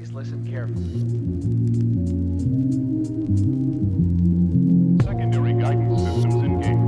Please listen carefully. Secondary guidance systems engaged.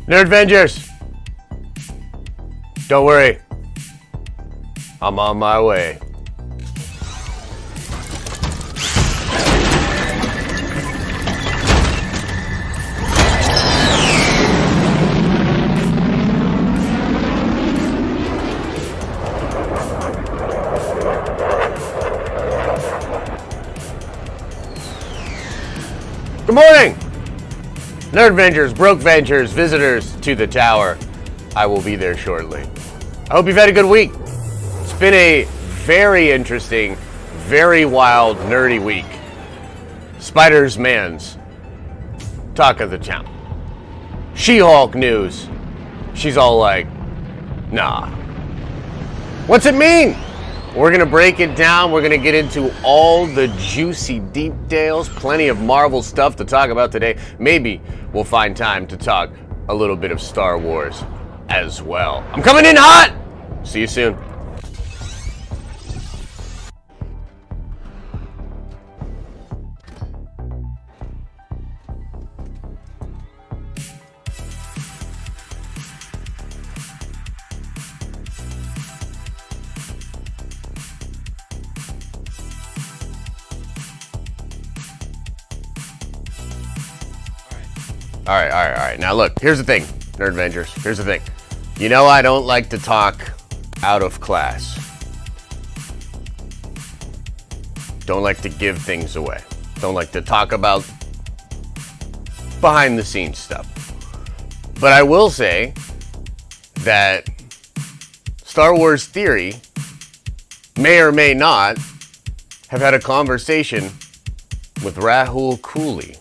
Nerd Avengers! Don't worry. I'm on my way. Good morning! Nerd Vengers, Broke Vengers, visitors to the tower. I will be there shortly. I hope you've had a good week. It's been a very interesting, very wild, nerdy week. Spider-Man's talk of the town. She-Hulk news. She's all like, nah. What's it mean? We're going to break it down. We're going to get into all the juicy details. Plenty of Marvel stuff to talk about today. Maybe we'll find time to talk a little bit of Star Wars as well. I'm coming in hot! See you soon. All right. Now look, here's the thing, Nerd Avengers. Here's the thing. You know I don't like to talk out of class. Don't like to give things away. Don't like to talk about behind the scenes stuff. But I will say that Star Wars Theory may or may not have had a conversation with Rahul Cooley.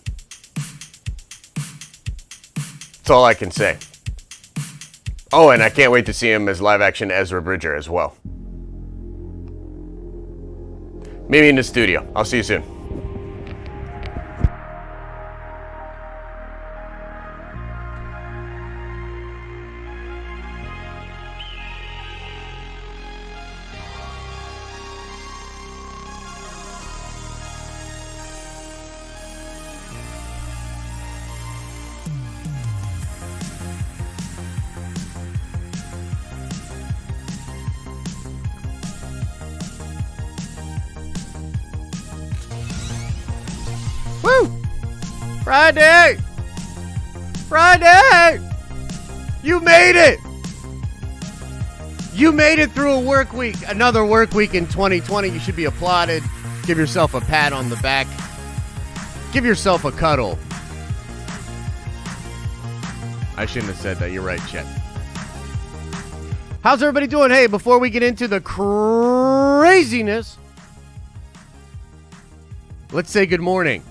That's all I can say. Oh, and I can't wait to see him as live-action Ezra Bridger as well. Maybe in the studio. I'll see you soon. Woo! Friday! You made it! You made it through a work week. Another work week in 2020. You should be applauded. Give yourself a pat on the back. Give yourself a cuddle. I shouldn't have said that. You're right, Chet. How's everybody doing? Hey, before we get into the craziness, let's say good morning.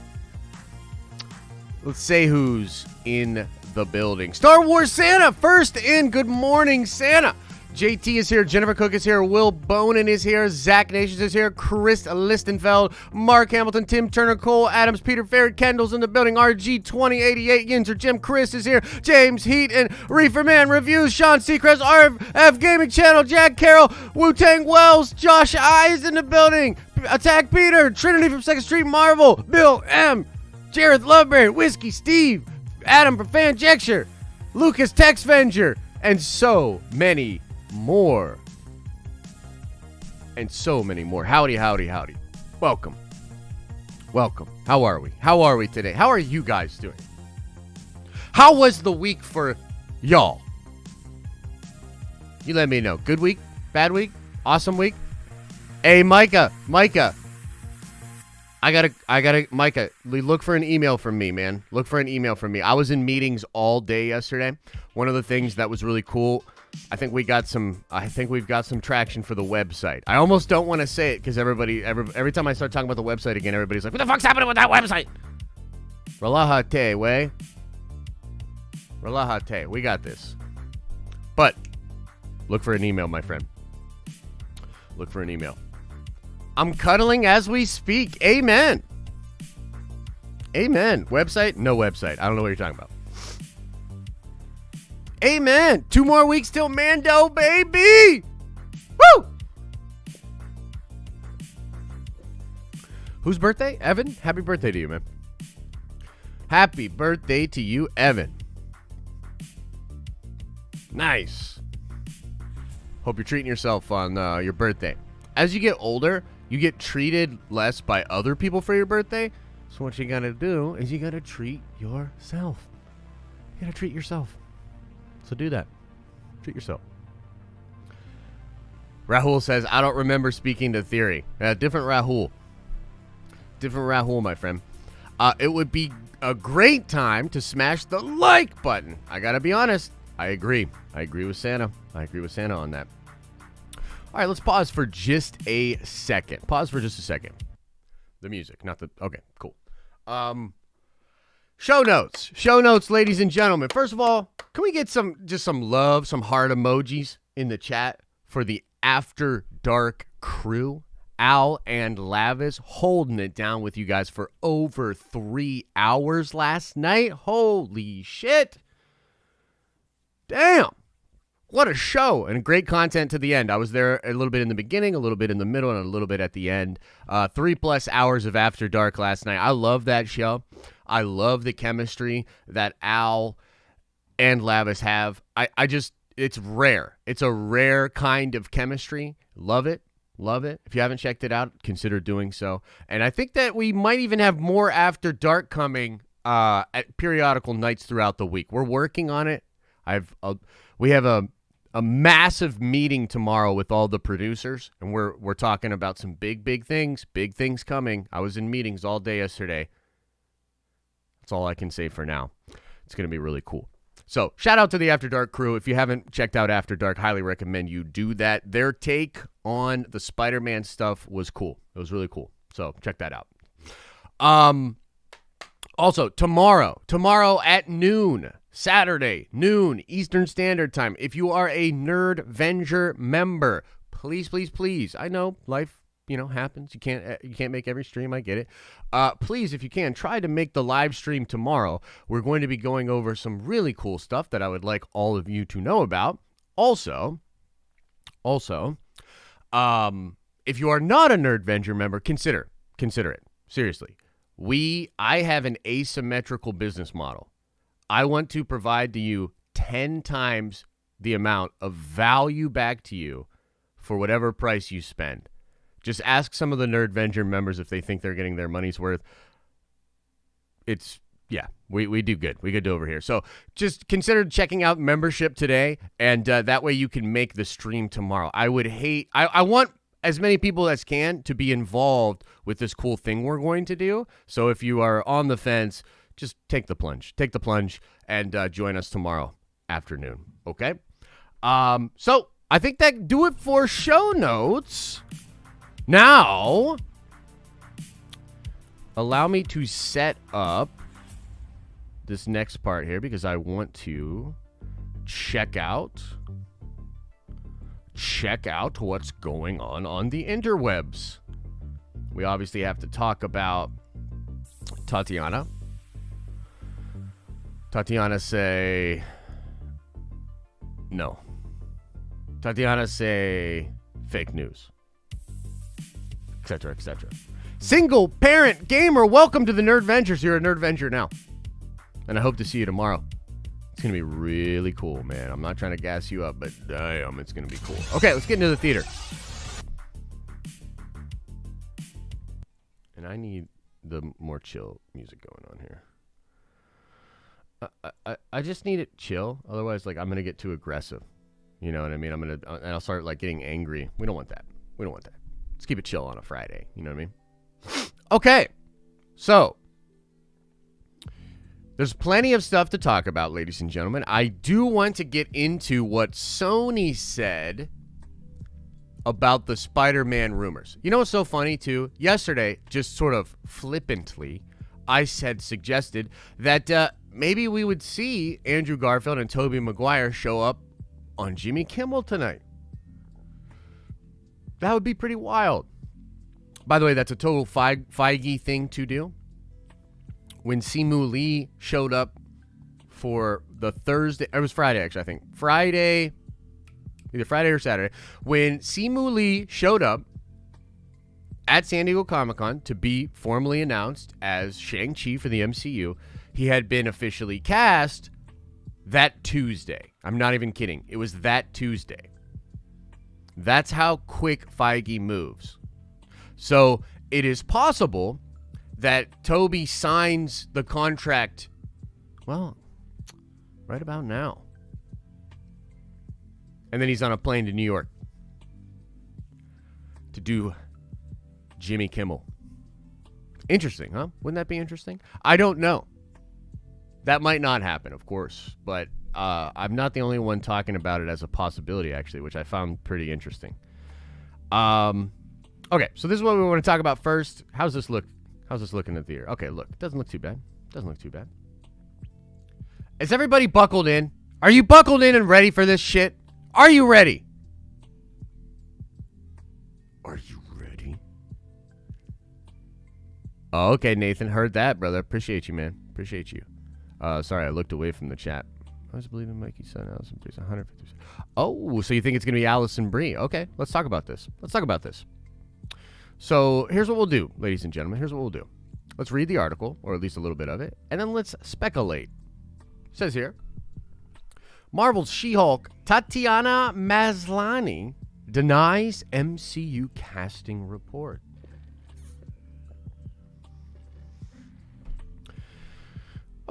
Let's say who's in the building. Star Wars Santa first in. Good morning, Santa. JT is here. Jennifer Cook is here. Will Bonin is here. Zach Nations is here. Chris Listenfeld. Mark Hamilton. Tim Turner. Cole Adams. Peter Farrell. Kendall's in the building. RG2088. Yinzer. Jim Chris is here. James Heat and Reefer Man Reviews. Sean Seacrest. RF Gaming Channel. Jack Carroll. Wu-Tang Wells. Josh I is in the building. Attack Peter. Trinity from 2nd Street Marvel. Bill M. Jared Loveberry. Whiskey Steve. Adam from Fanjecture. Lucas Texvenger. And so many more. And so many more. Howdy, howdy, howdy. Welcome. Welcome. How are we? How are we today? How are you guys doing? How was the week for y'all? You let me know. Good week? Bad week? Awesome week? Hey, Micah. I gotta, Micah, look for an email from me, man. Look for an email from me. I was in meetings all day yesterday. One of the things that was really cool, I think we've got some traction for the website. I almost don't want to say it because every time I start talking about the website again, everybody's like, what the fuck's happening with that website? Relahate, way. Relahate, we got this. But look for an email, my friend. Look for an email. I'm cuddling as we speak. Amen. Amen. Website? No website. I don't know what you're talking about. Amen. 2 more weeks till Mando, baby. Woo! Whose birthday? Evan? Happy birthday to you, man. Happy birthday to you, Evan. Nice. Hope you're treating yourself on your birthday. As you get older, you get treated less by other people for your birthday. So what you gotta do is you gotta treat yourself. You gotta treat yourself. So do that. Treat yourself. Rahul says, I don't remember speaking to Theory. Different Rahul. Different Rahul, my friend. It would be a great time to smash the like button. I gotta be honest. I agree. I agree with Santa. I agree with Santa on that. All right, let's pause for just a second. Pause for just a second. The music, not the... Okay, cool. Show notes. Show notes, ladies and gentlemen. First of all, can we get some love, some heart emojis in the chat for the After Dark crew? Al and Lavis holding it down with you guys for over 3 hours last night. Holy shit. Damn. What a show, and great content to the end. I was there a little bit in the beginning, a little bit in the middle, and a little bit at the end. 3+ hours of After Dark last night. I love that show. I love the chemistry that Al and Lavis have. It's rare. It's a rare kind of chemistry. Love it. Love it. If you haven't checked it out, consider doing so. And I think that we might even have more After Dark coming at periodical nights throughout the week. We're working on it. We have a massive meeting tomorrow with all the producers, and we're talking about some big things coming. I was in meetings all day yesterday. That's all I can say for now. It's going to be really cool. So shout out to the After Dark crew. If you haven't checked out After Dark, highly recommend you do that. Their take on the Spider-Man stuff was cool. It was really cool. So check that out. Also, tomorrow at noon, Saturday, noon, Eastern Standard Time. If you are a Nerd Venger member, please. I know life, happens. You can't make every stream. I get it. Please, if you can, try to make the live stream tomorrow. We're going to be going over some really cool stuff that I would like all of you to know about. Also, if you are not a Nerd Venger member, consider it. Seriously. I have an asymmetrical business model. I want to provide to you 10 times the amount of value back to you for whatever price you spend. Just ask some of the Nerd Venger members if they think they're getting their money's worth. We do good. We good over here. So just consider checking out membership today, and that way you can make the stream tomorrow. I want as many people as can to be involved with this cool thing we're going to do. So if you are on the fence, just take the plunge. Take the plunge and join us tomorrow afternoon. Okay? So I think that do it for show notes. Now, allow me to set up this next part here because I want to check out check out what's going on the interwebs. We obviously have to talk about Tatiana. Tatiana say no. Tatiana say fake news, etc., etc. Single parent gamer, welcome to the Nerd Ventures. You're a Nerd Venture now, and I hope to see you tomorrow. It's gonna be really cool, man. I'm not trying to gas you up, but damn, it's gonna be cool. Okay, let's get into the theater. And I need the more chill music going on here. I just need it chill. Otherwise, like, I'm gonna get too aggressive. You know what I mean? And I'll start like getting angry. We don't want that. We don't want that. Let's keep it chill on a Friday. You know what I mean? Okay. So there's plenty of stuff to talk about, ladies and gentlemen. I do want to get into what Sony said about the Spider-Man rumors. You know what's so funny, too? Yesterday, just sort of flippantly, I suggested that maybe we would see Andrew Garfield and Tobey Maguire show up on Jimmy Kimmel tonight. That would be pretty wild. By the way, that's a total Feige thing to do. When Simu Lee showed up for the Thursday, it was Friday actually, I think. Either Friday or Saturday. When Simu Lee showed up at San Diego Comic-Con to be formally announced as Shang-Chi for the MCU, he had been officially cast that Tuesday. I'm not even kidding. It was that Tuesday. That's how quick Feige moves. So it is possible that Tobey signs the contract, well, right about now. And then he's on a plane to New York to do Jimmy Kimmel. Interesting, huh? Wouldn't that be interesting? I don't know. That might not happen, of course, but I'm not the only one talking about it as a possibility, actually, which I found pretty interesting. Okay, so this is what we want to talk about first. How's this look? How's this look in the theater? Okay, look, it doesn't look too bad. Doesn't look too bad. Is everybody buckled in? Are you buckled in and ready for this shit? Are you ready? Are you ready? Oh, okay, Nathan, heard that, brother. Appreciate you, man. Appreciate you. Sorry, I looked away from the chat. I was believing Mikey's son, Allison Brie, 150. Oh, so you think it's going to be Allison Brie? Okay, let's talk about this. So here's what we'll do, ladies and gentlemen. Here's what we'll do. Let's read the article, or at least a little bit of it, and then let's speculate. It says here, Marvel's She-Hulk, Tatiana Maslaney, denies MCU casting report.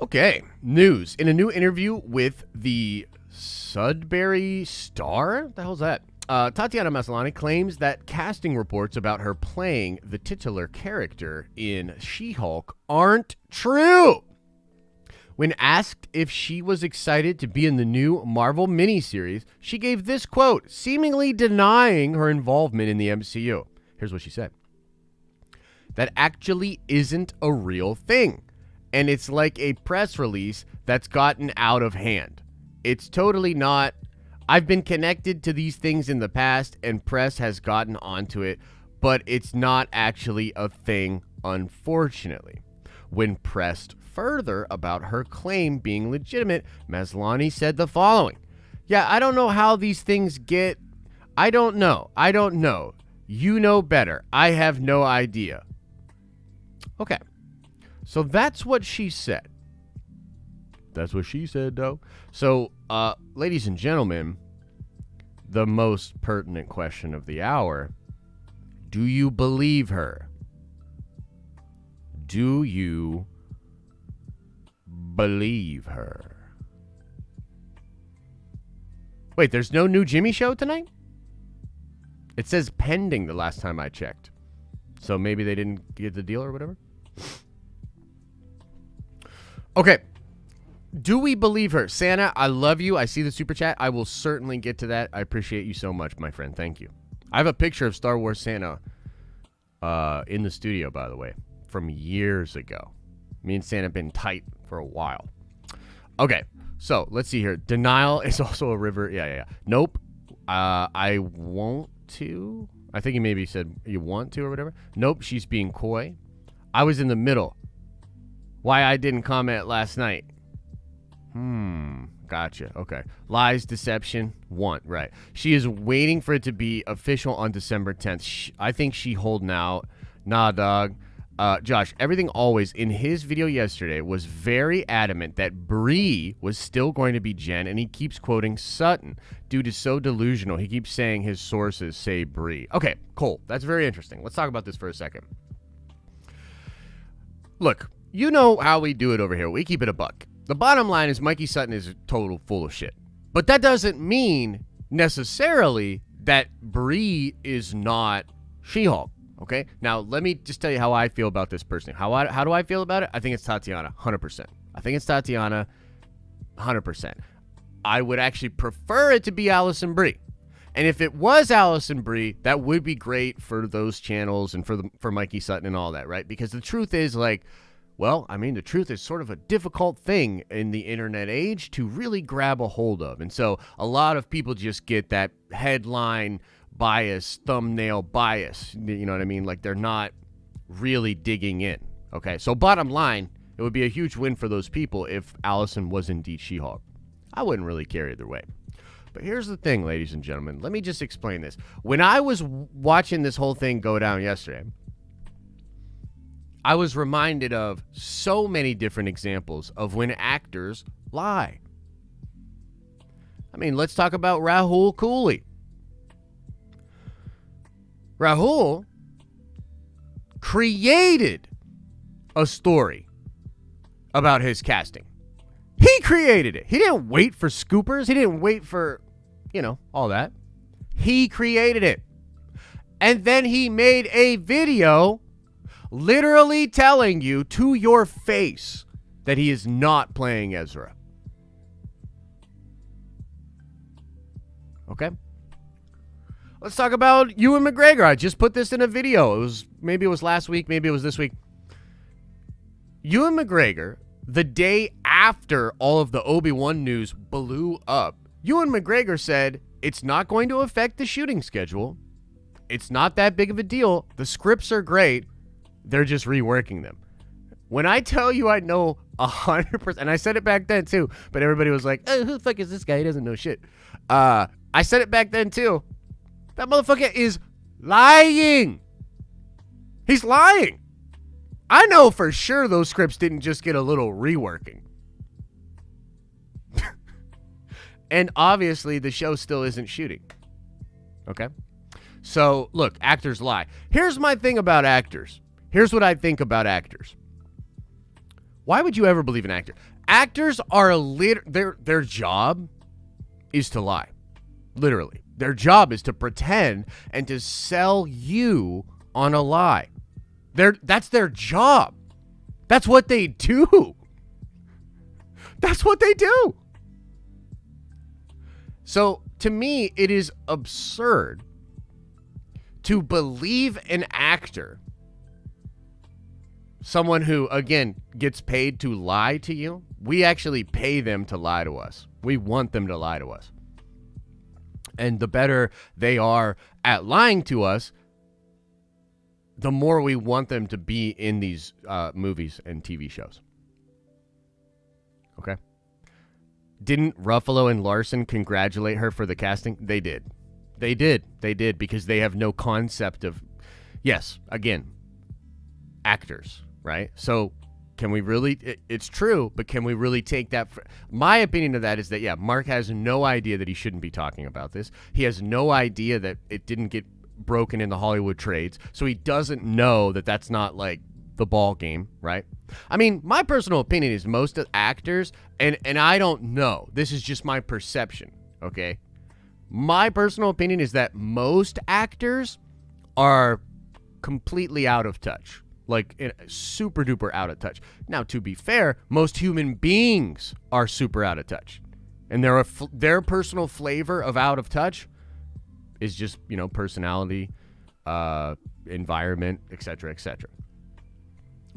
Okay, news. In a new interview with the Sudbury Star, what the hell's that? Tatiana Maslaney claims that casting reports about her playing the titular character in She-Hulk aren't true. When asked if she was excited to be in the new Marvel miniseries, she gave this quote, seemingly denying her involvement in the MCU. Here's what she said. That actually isn't a real thing. And it's like a press release that's gotten out of hand. It's totally not. I've been connected to these things in the past, and press has gotten onto it, but it's not actually a thing, unfortunately. When pressed further about her claim being legitimate, Maslaney said the following. Yeah, I don't know how these things get. I don't know. You know better. I have no idea. Okay. So that's what she said. That's what she said, though. So, ladies and gentlemen, the most pertinent question of the hour, do you believe her? Do you believe her? Wait, there's no new Jimmy show tonight? It says pending the last time I checked. So maybe they didn't get the deal or whatever? Okay. Do we believe her? Santa, I love you. I see the super chat. I will certainly get to that. I appreciate you so much, my friend. Thank you. I have a picture of Star Wars Santa in the studio, by the way, from years ago. Me and Santa have been tight for a while. Okay, so let's see here. Denial is also a river. Yeah. Nope. I won't to. I think he maybe said you want to or whatever. Nope, she's being coy. I was in the middle. Why I didn't comment last night. Gotcha. Okay. Lies, deception, want. Right. She is waiting for it to be official on December 10th. I think she holding out. Nah, dog. Josh, everything always in his video yesterday was very adamant that Brie was still going to be Jen, and he keeps quoting Sutton. Dude is so delusional. He keeps saying his sources say Brie. Okay, cool. That's very interesting. Let's talk about this for a second. Look, you know how we do it over here. We keep it a buck. The bottom line is Mikey Sutton is a total full of shit. But that doesn't mean necessarily that Brie is not She-Hulk. Okay, now let me just tell you how I feel about this person. How do I feel about it? I think it's Tatiana, 100%. I think it's Tatiana, 100%. I would actually prefer it to be Allison Brie. And if it was Allison Brie, that would be great for those channels and for Mikey Sutton and all that, right? Because the truth is, like, well, I mean, the truth is sort of a difficult thing in the internet age to really grab a hold of. And so a lot of people just get that headline bias, thumbnail bias, you know what I mean? Like, they're not really digging in. Okay, so bottom line, it would be a huge win for those people if Allison was indeed She-Hulk. I wouldn't really care either way. But here's the thing, ladies and gentlemen. Let me just explain this. When I was watching this whole thing go down yesterday, I was reminded of so many different examples of when actors lie. I mean, let's talk about Rahul Cooley. Rahul created a story about his casting. He created it. He didn't wait for scoopers. He didn't wait for, you know, all that. He created it. And then he made a video literally telling you to your face that he is not playing Ezra. Okay? Let's talk about Ewan McGregor. I just put this in a video. Maybe it was last week, maybe it was this week. Ewan McGregor, the day after all of the Obi-Wan news blew up, Ewan McGregor said, it's not going to affect the shooting schedule. It's not that big of a deal. The scripts are great. They're just reworking them. When I tell you I know 100%, and I said it back then too, but everybody was like, oh, who the fuck is this guy? He doesn't know shit. I said it back then too. That motherfucker is lying. He's lying. I know for sure those scripts didn't just get a little reworking. And obviously the show still isn't shooting. Okay? So, look, actors lie. Here's my thing about actors. Here's what I think about actors. Why would you ever believe an actor? Actors are their job is to lie. Literally. Their job is to pretend and to sell you on a lie. That's their job. That's what they do. That's what they do. So, to me, it is absurd to believe an actor, someone who, again, gets paid to lie to you. We actually pay them to lie to us. We want them to lie to us. And the better they are at lying to us, the more we want them to be in these movies and TV shows. Okay? Didn't Ruffalo and Larson congratulate her for the casting? They did. They did because they have no concept of, yes, again, actors, right? So can we really, it's true, but can we really take that? My opinion of that is that, yeah, Mark has no idea that he shouldn't be talking about this. He has no idea that it didn't get broken in the Hollywood trades. So he doesn't know that that's not like the ball game, right? I mean, my personal opinion is most of actors, and I don't know, this is just my perception, okay? My personal opinion is that most actors are completely out of touch, like super duper out of touch. Now, to be fair, most human beings are super out of touch, and their personal flavor of out of touch is just, you know, personality, environment, etc., etc.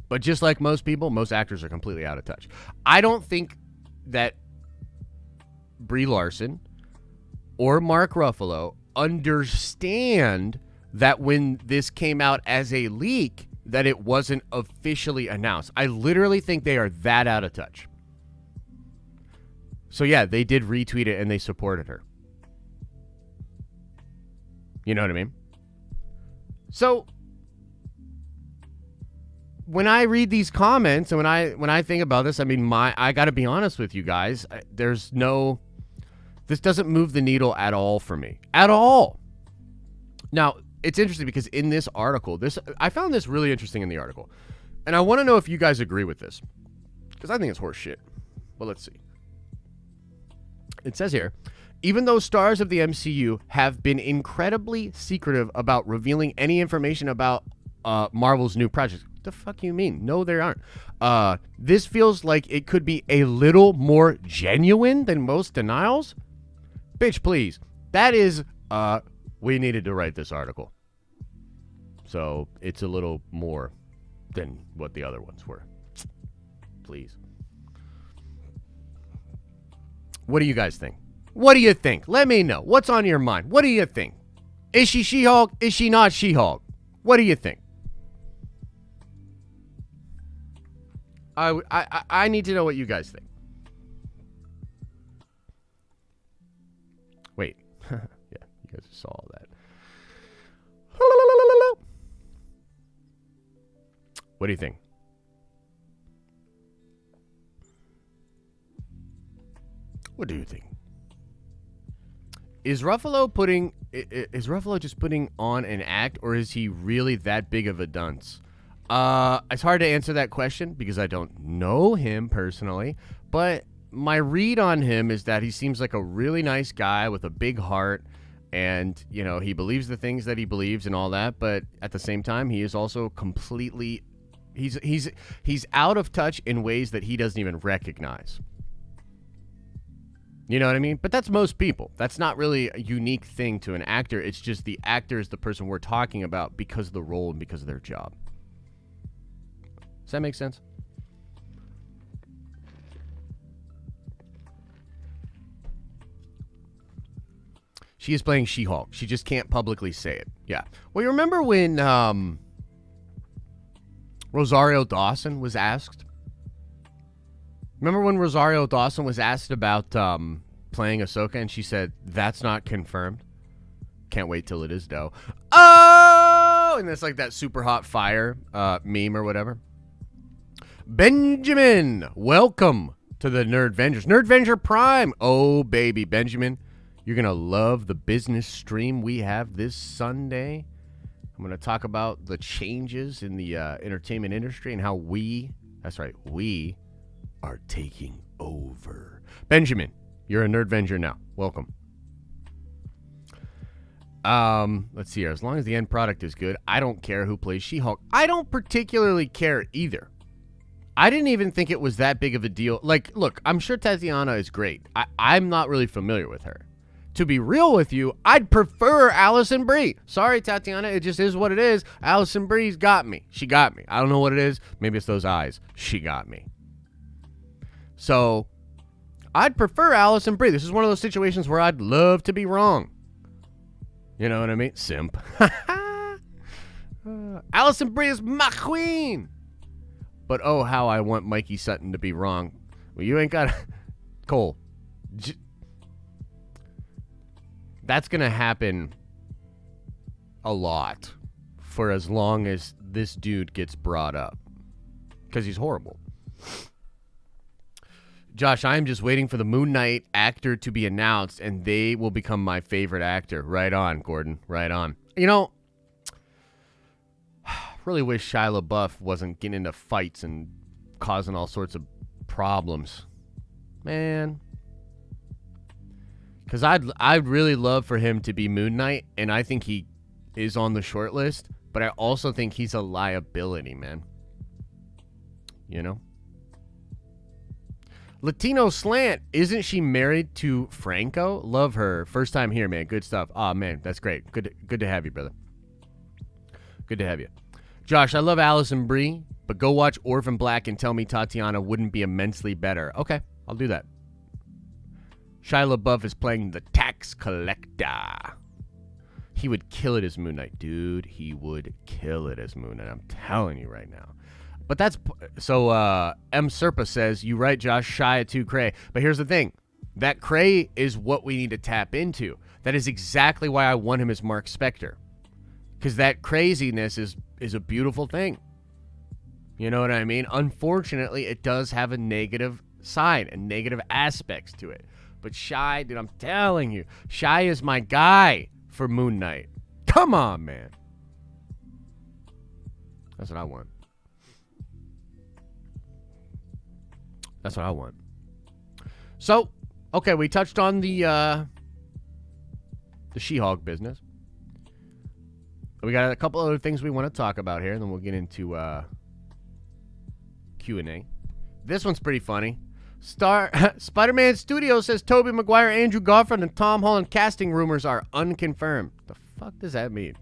But just like most people, most actors are completely out of touch. I don't think that Brie Larson or Mark Ruffalo understand that when this came out as a leak, that it wasn't officially announced. I literally think they are that out of touch. So yeah, they did retweet it and they supported her. You know what I mean? So when I read these comments and when I think about this, I mean, I got to be honest with you guys. This doesn't move the needle at all for me. At all. Now, it's interesting because in this article, I found this really interesting in the article. And I want to know if you guys agree with this. Because I think it's horse shit. Well, let's see. It says here, even though stars of the MCU have been incredibly secretive about revealing any information about Marvel's new projects. What the fuck you mean? No, there aren't. This feels like it could be a little more genuine than most denials. Bitch, please. That is, we needed to write this article. So it's a little more than what the other ones were. Please. What do you guys think? What do you think? Let me know. What's on your mind? What do you think? Is she She-Hulk? Is she not She-Hulk? What do you think? I need to know what you guys think. Wait. Yeah, you guys saw all that. What do you think? What do you think? Is Ruffalo just putting on an act, or is he really that big of a dunce? It's hard to answer that question because I don't know him personally, but my read on him is that he seems like a really nice guy with a big heart, and, you know, he believes the things that he believes and all that, but at the same time, he is also completely, he's out of touch in ways that he doesn't even recognize. You know what I mean? But that's most people. That's not really a unique thing to an actor. It's just the actor is the person we're talking about because of the role and because of their job. Does that make sense? She is playing She-Hulk. She just can't publicly say it. Yeah. Well, you remember when Rosario Dawson was asked? Remember when Rosario Dawson was asked about playing Ahsoka, and she said, that's not confirmed? Can't wait till it is, though. Oh! And it's like that super hot fire meme or whatever. Benjamin, welcome to the Nerdvengers. Nerdvenger Prime. Oh, baby, Benjamin. You're going to love the business stream we have this Sunday. I'm going to talk about the changes in the entertainment industry and how we are taking over. Benjamin, you're a Nerdvenger now. Welcome. Let's see here. As long as the end product is good, I don't care who plays She-Hulk. I don't particularly care either. I didn't even think it was that big of a deal. Like, look, I'm sure Tatiana is great. I'm not really familiar with her. To be real with you, I'd prefer Allison Brie. Sorry, Tatiana, it just is what it is. Allison Brie's got me. She got me. I don't know what it is. Maybe it's those eyes. She got me. So, I'd prefer Allison Brie. This is one of those situations where I'd love to be wrong. You know what I mean? Simp. Allison Brie is my queen. But oh, how I want Mikey Sutton to be wrong. Well, you ain't got to... Cole. That's going to happen a lot for as long as this dude gets brought up. Because he's horrible. Josh, I'm just waiting for the Moon Knight actor to be announced, and they will become my favorite actor. Right on, Gordon. Right on. You know, really wish Shia LaBeouf wasn't getting into fights and causing all sorts of problems. Man. Because I'd really love for him to be Moon Knight, and I think he is on the short list, but I also think he's a liability, man. You know? Latino Slant, isn't she married to Franco? Love her. First time here, man. Good stuff. Oh, man, that's great. Good to have you, brother. Good to have you. Josh, I love Allison Brie, but go watch Orphan Black and tell me Tatiana wouldn't be immensely better. Okay, I'll do that. Shia LaBeouf is playing the tax tax collector. He would kill it as Moon Knight. Dude, he would kill it as Moon Knight. I'm telling you right now. But that's... So, M. Serpa says, you right, Josh, shy of 2 cray. But here's the thing. That cray is what we need to tap into. That is exactly why I want him as Mark Spector. Because that craziness is a beautiful thing. You know what I mean? Unfortunately, it does have a negative side and negative aspects to it. But Shy, dude, I'm telling you, Shy is my guy for Moon Knight. Come on, man. That's what I want. That's what I want. So, okay, we touched on the She-Hulk business. We got a couple other things we want to talk about here, and then we'll get into Q&A. This one's pretty funny. Spider-Man Studios says Tobey Maguire, Andrew Garfield, and Tom Holland casting rumors are unconfirmed. The fuck does that mean?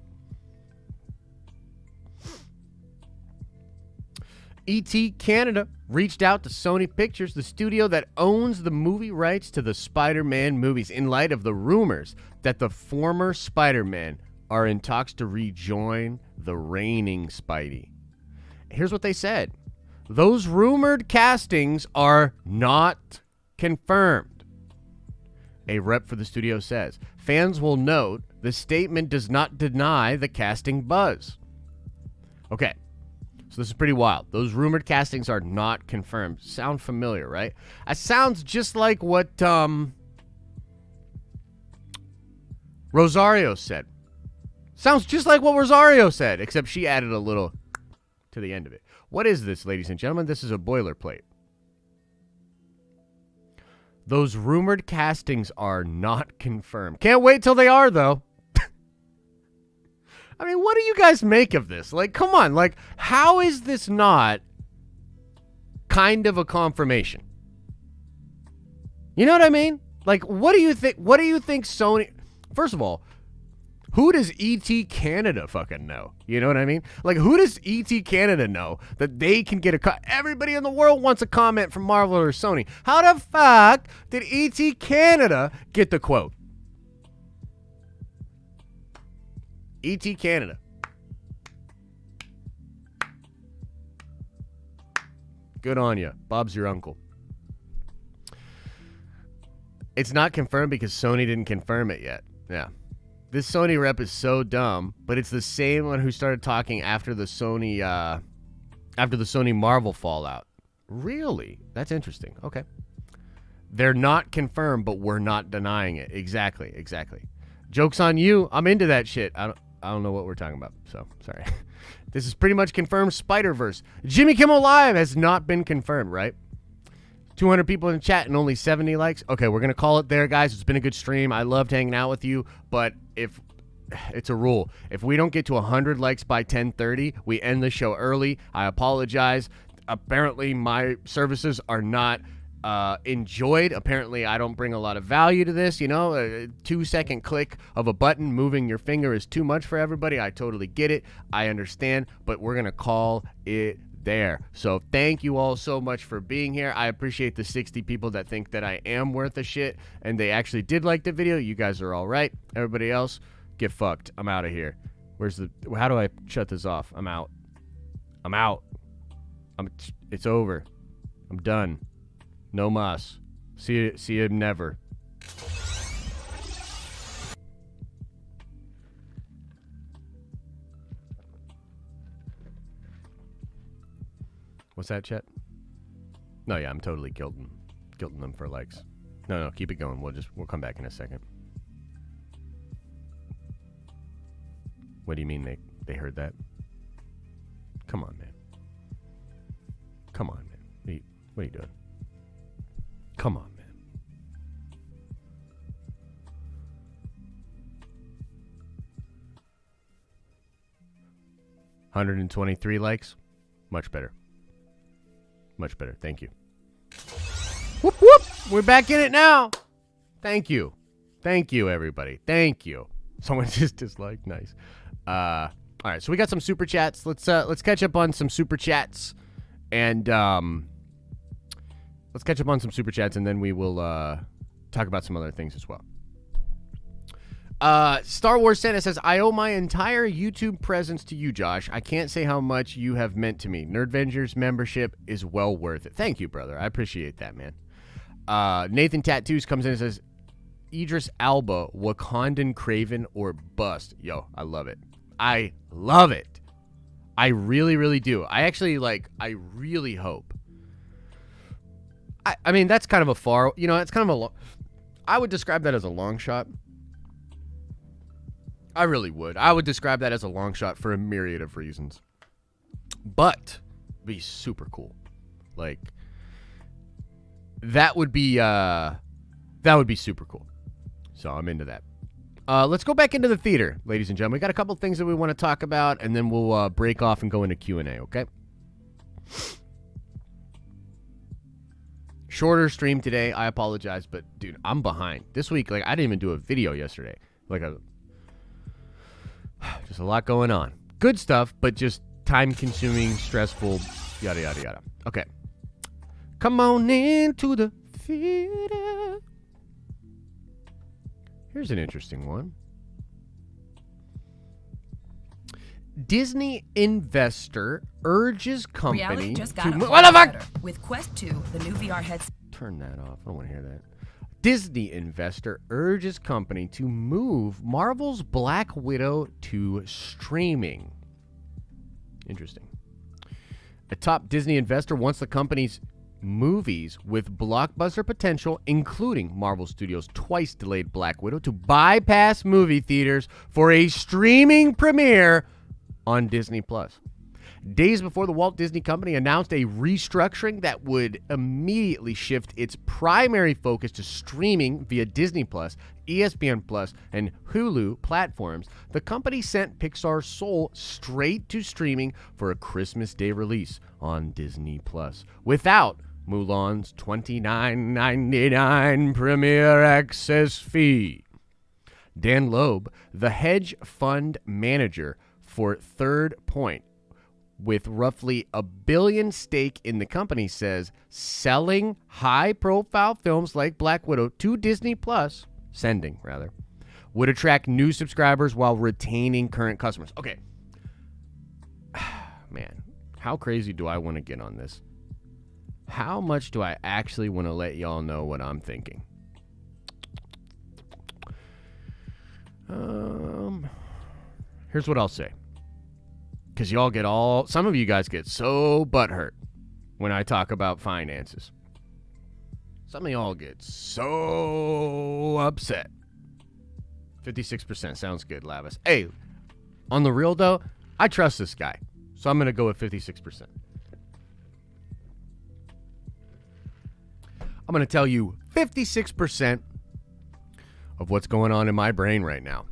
E.T. Canada reached out to Sony Pictures, the studio that owns the movie rights to the Spider-Man movies, in light of the rumors that the former Spider-Man are in talks to rejoin the reigning Spidey. Here's what they said. Those rumored castings are not confirmed. A rep for the studio says, fans will note the statement does not deny the casting buzz. Okay. So this is pretty wild. Those rumored castings are not confirmed. Sound familiar, right? It sounds just like what Rosario said. Sounds just like what Rosario said, except she added a little to the end of it. What is this, ladies and gentlemen? This is a boilerplate. Those rumored castings are not confirmed. Can't wait till they are, though. I mean, what do you guys make of this? Like, come on. Like, how is this not kind of a confirmation? You know what I mean? Like, what do you think? What do you think Sony... First of all, who does E.T. Canada fucking know? You know what I mean? Like, who does E.T. Canada know that they can get a... Everybody in the world wants a comment from Marvel or Sony. How the fuck did E.T. Canada get the quote? E.T. Canada. Good on you. Bob's your uncle. It's not confirmed because Sony didn't confirm it yet. Yeah. This Sony rep is so dumb, but it's the same one who started talking after the Sony Marvel fallout. Really? That's interesting. Okay. They're not confirmed, but we're not denying it. Exactly. Joke's on you. I'm into that shit. I don't know what we're talking about, so sorry. This is pretty much confirmed Spider-Verse. Jimmy Kimmel Live has not been confirmed, right? 200 people in the chat and only 70 likes. Okay, we're going to call it there, guys. It's been a good stream. I loved hanging out with you, but if it's a rule. If we don't get to 100 likes by 10:30, we end the show early. I apologize. Apparently, my services are not enjoyed. Apparently, I don't bring a lot of value to this. You know, a 2-second click of a button moving your finger is too much for everybody. I totally get it. I understand, but we're going to call it there. So thank you all so much for being here. I appreciate the 60 people that think that I am worth a shit and they actually did like the video. You guys are all right. Everybody else, get fucked. I'm out of here. How do I shut this off? I'm out. It's over. I'm done. No mas. See you never. What's that, chat? No, yeah, I'm totally guilting them for likes. No, keep it going. We'll come back in a second. What do you mean they heard that? Come on, man. What are you doing? Come on, man. $123 likes. Much better. Thank you. Whoop, whoop. We're back in it now. Thank you, everybody. Thank you. Someone just disliked. Nice. All right, so we got some super chats. Let's catch up on some super chats, and then we will talk about some other things as well. Star Wars Santa says, I owe my entire YouTube presence to you, Josh. I can't say how much you have meant to me. Nerdvengers membership is well worth it. Thank you, brother. I appreciate that, man. Nathan Tattoos comes in and says, Idris Elba, Wakandan Craven or bust. Yo, I love it. I love it. I really, really do. I really hope. I mean, that's kind of a far, it's kind of I would describe that as a long shot. I really would. I would describe that as a long shot for a myriad of reasons. But be super cool. Like, that would be super cool. So I'm into that. Let's go back into the theater, ladies and gentlemen. We got a couple things that we want to talk about, and then we'll break off and go into Q&A, okay? Shorter stream today. I apologize, but, dude, I'm behind. This week, I didn't even do a video yesterday. Just a lot going on. Good stuff, but just time-consuming, stressful, yada, yada, yada. Okay. Come on into the theater. Here's an interesting one. Disney investor urges company Reality just got to... What the fuck? With Quest 2, the new VR headset. Turn that off. I don't want to hear that. Disney investor urges company to move Marvel's Black Widow to streaming. Interesting. A top Disney investor wants the company's movies with blockbuster potential, including Marvel Studios' twice-delayed Black Widow, to bypass movie theaters for a streaming premiere on Disney+. Days before the Walt Disney Company announced a restructuring that would immediately shift its primary focus to streaming via Disney+, ESPN+, and Hulu platforms, the company sent Pixar's Soul straight to streaming for a Christmas Day release on Disney+, without Mulan's $29.99 premiere access fee. Dan Loeb, the hedge fund manager for Third Point, with roughly $1 billion stake in the company, says selling high-profile films like Black Widow to Disney+, would attract new subscribers while retaining current customers. Okay. Man, how crazy do I want to get on this? How much do I actually want to let y'all know what I'm thinking? Here's what I'll say. Because some of you guys get so butthurt when I talk about finances. Some of y'all get so upset. 56% sounds good, Lavis. Hey, on the real though, I trust this guy. So I'm going to go with 56%. I'm going to tell you 56% of what's going on in my brain right now.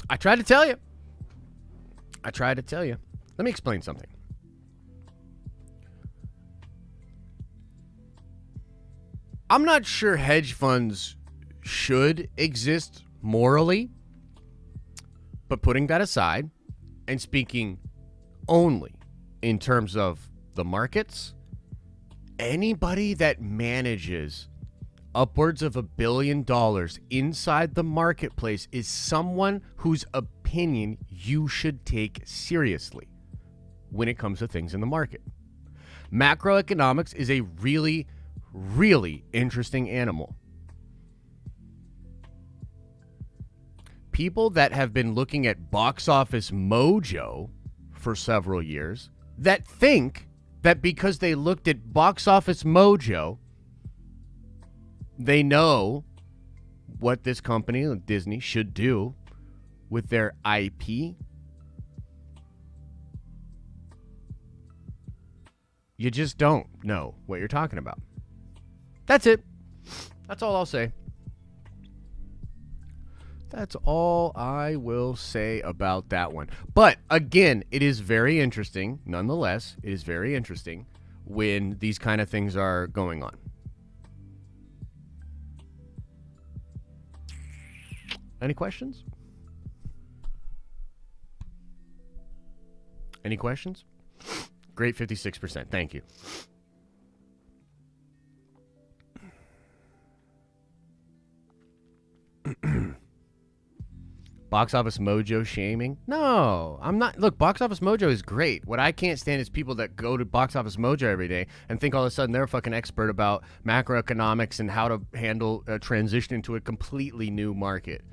I tried to tell you. Let me explain something. I'm not sure hedge funds should exist morally, but putting that aside and speaking only in terms of the markets, anybody that manages upwards of $1 billion inside the marketplace is someone whose opinion you should take seriously when it comes to things in the market. Macroeconomics is a really, really interesting animal. People that have been looking at Box Office Mojo for several years that think that because they looked at Box Office Mojo, they know what this company, Disney, should do with their IP. You just don't know what you're talking about. That's it. That's all I'll say. That's all I will say about that one. But again, it is very interesting. Nonetheless, it is very interesting when these kind of things are going on. Any questions? Any questions? Great 56%. Thank you. Box Office Mojo shaming? No, I'm not. Look, Box Office Mojo is great. What I can't stand is people that go to Box Office Mojo every day and think all of a sudden they're a fucking expert about macroeconomics and how to handle a transition into a completely new market.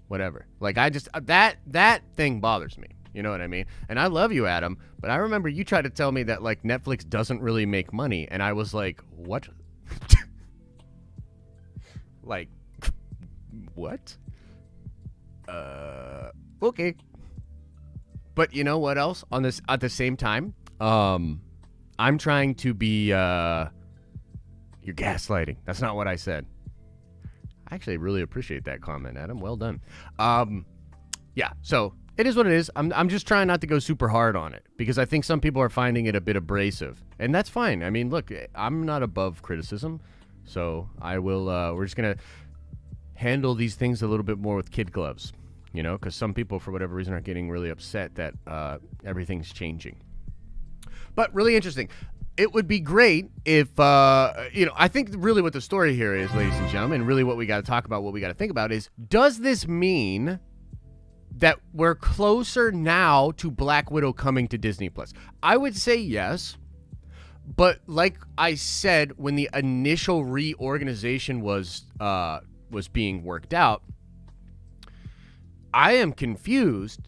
Whatever. Like, I just, that thing bothers me. You know what I mean? And I love you, Adam, but I remember you tried to tell me that, like, Netflix doesn't really make money, and I was like, what? Like, what? Okay. But you know what else? On this, at the same time, I'm trying to be, you're gaslighting. That's not what I said. I actually really appreciate that comment, Adam. Well done. Yeah, so it is what it is. I'm just trying not to go super hard on it because I think some people are finding it a bit abrasive, and that's fine. I mean, look, I'm not above criticism, so I will, we're just going to handle these things a little bit more with kid gloves, you know, because some people, for whatever reason, are getting really upset that everything's changing. But really interesting. It would be great if, you know, I think really what the story here is, ladies and gentlemen, really what we got to talk about, what we got to think about is, does this mean that we're closer now to Black Widow coming to Disney Plus? I would say yes. But like I said, when the initial reorganization was being worked out, I am confused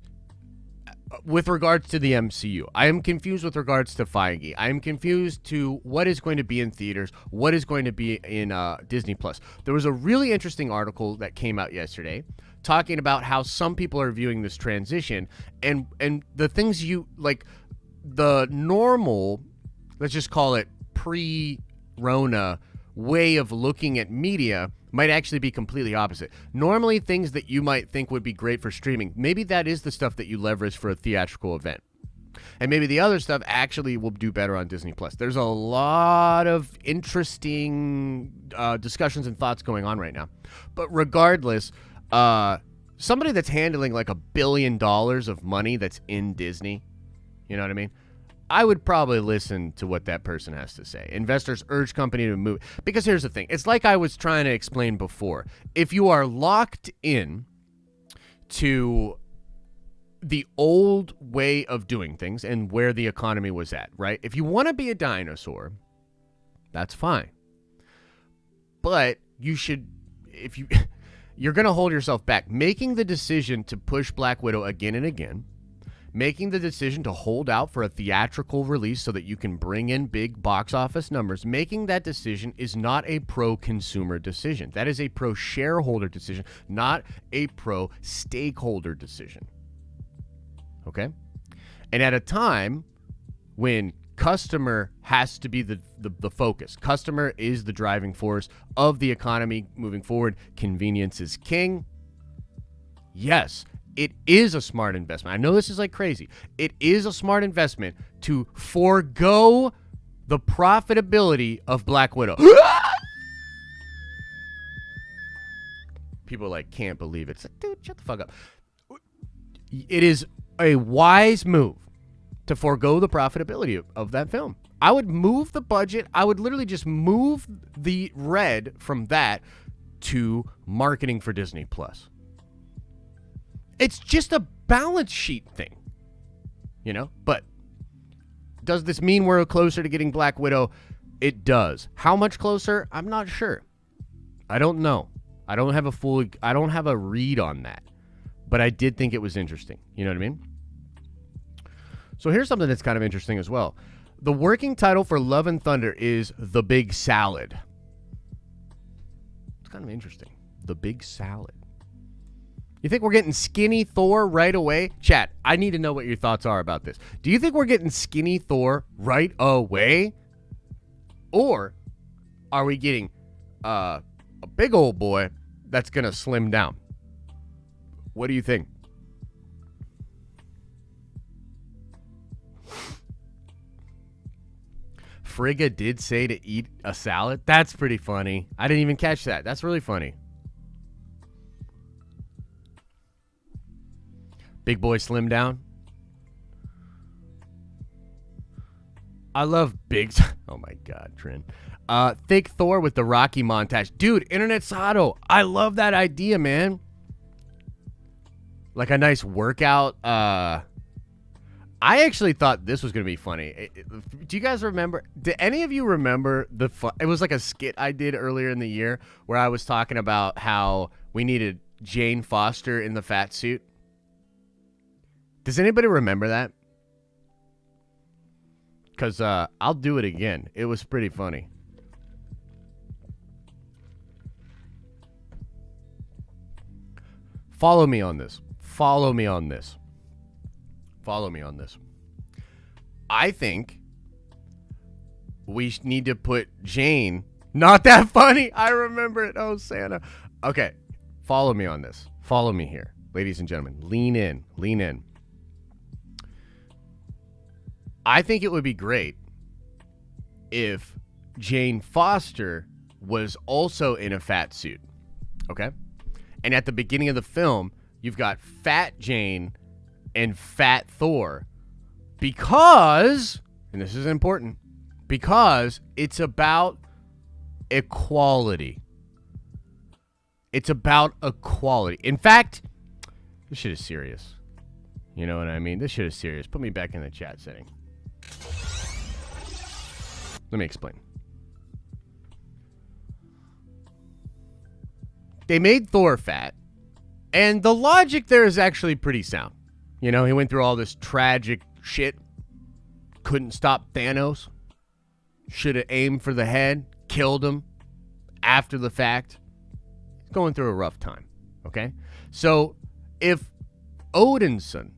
with regards to the MCU. I am confused with regards to Feige. I am confused to what is going to be in theaters, what is going to be in Disney Plus. There was a really interesting article that came out yesterday talking about how some people are viewing this transition and the things you like, the normal, let's just call it pre-Rona way of looking at media might actually be completely opposite. Normally, things that you might think would be great for streaming, maybe that is the stuff that you leverage for a theatrical event. And maybe the other stuff actually will do better on Disney Plus. There's a lot of interesting discussions and thoughts going on right now. But regardless, somebody that's handling like $1 billion of money that's in Disney, you know what I mean? I would probably listen to what that person has to say. Investors urge company to move. Because here's the thing. It's like I was trying to explain before. If you are locked in to the old way of doing things and where the economy was at, right? If you want to be a dinosaur, that's fine. But you should, if you, you're going to hold yourself back. Making the decision to push Black Widow again and again, making the decision to hold out for a theatrical release so that you can bring in big box office numbers, making that decision is not a pro-consumer decision. That is a pro-shareholder decision, not a pro-stakeholder decision. Okay? And at a time when customer has to be the focus, customer is the driving force of the economy moving forward, convenience is king. Yes, it is a smart investment. I know this is like crazy. It is a smart investment to forego the profitability of Black Widow. People like can't believe it. It's like, dude, shut the fuck up. It is a wise move to forego the profitability of that film. I would move the budget. I would literally just move the red from that to marketing for Disney Plus. It's just a balance sheet thing, you know? But does this mean we're closer to getting Black Widow? It does. How much closer? I'm not sure. I don't know. I don't have a read on that. But I did think it was interesting. You know what I mean? So here's something that's kind of interesting as well. The working title for Love and Thunder is The Big Salad. It's kind of interesting. The Big Salad. You think we're getting skinny Thor right away? Chat, I need to know what your thoughts are about this. Do you think we're getting skinny Thor right away? Or are we getting a big old boy that's going to slim down? What do you think? Frigga did say to eat a salad. That's pretty funny. I didn't even catch that. That's really funny. Big boy slim down. I love big. Oh my God, Trin. Thick Thor with the Rocky montage. Dude, Internet Sato. I love that idea, man. Like a nice workout. I actually thought this was going to be funny. Do you guys remember? Do any of you remember it was like a skit I did earlier in the year where I was talking about how we needed Jane Foster in the fat suit. Does anybody remember that? Because I'll do it again. It was pretty funny. Follow me on this. Follow me on this. Follow me on this. I think we need to put Jane. Not that funny. I remember it. Oh, Santa. Okay. Follow me on this. Follow me here. Ladies and gentlemen, lean in. Lean in. I think it would be great if Jane Foster was also in a fat suit. Okay? And at the beginning of the film, you've got Fat Jane and Fat Thor because, and this is important, because it's about equality. It's about equality. In fact, this shit is serious. You know what I mean? This shit is serious. Put me back in the chat setting. Let me explain. They made Thor fat, and the logic there is actually pretty sound. You know, he went through all this tragic shit, couldn't stop Thanos, should have aimed for the head, killed him after the fact. He's going through a rough time, okay? So if Odinson,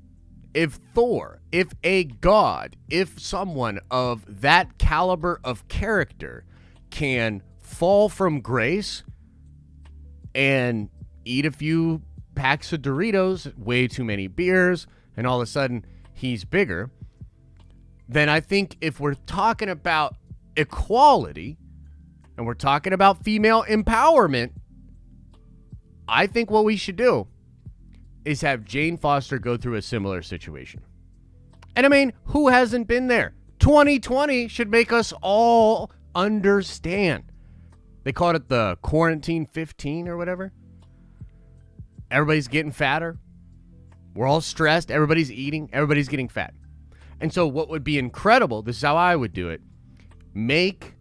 if Thor, if a god, if someone of that caliber of character can fall from grace and eat a few packs of Doritos, way too many beers, and all of a sudden he's bigger, then I think if we're talking about equality and we're talking about female empowerment, I think what we should do is have Jane Foster go through a similar situation. And I mean, who hasn't been there? 2020 should make us all understand. They called it the quarantine 15 or whatever. Everybody's getting fatter. We're all stressed. Everybody's eating. Everybody's getting fat. And so what would be incredible, this is how I would do it, make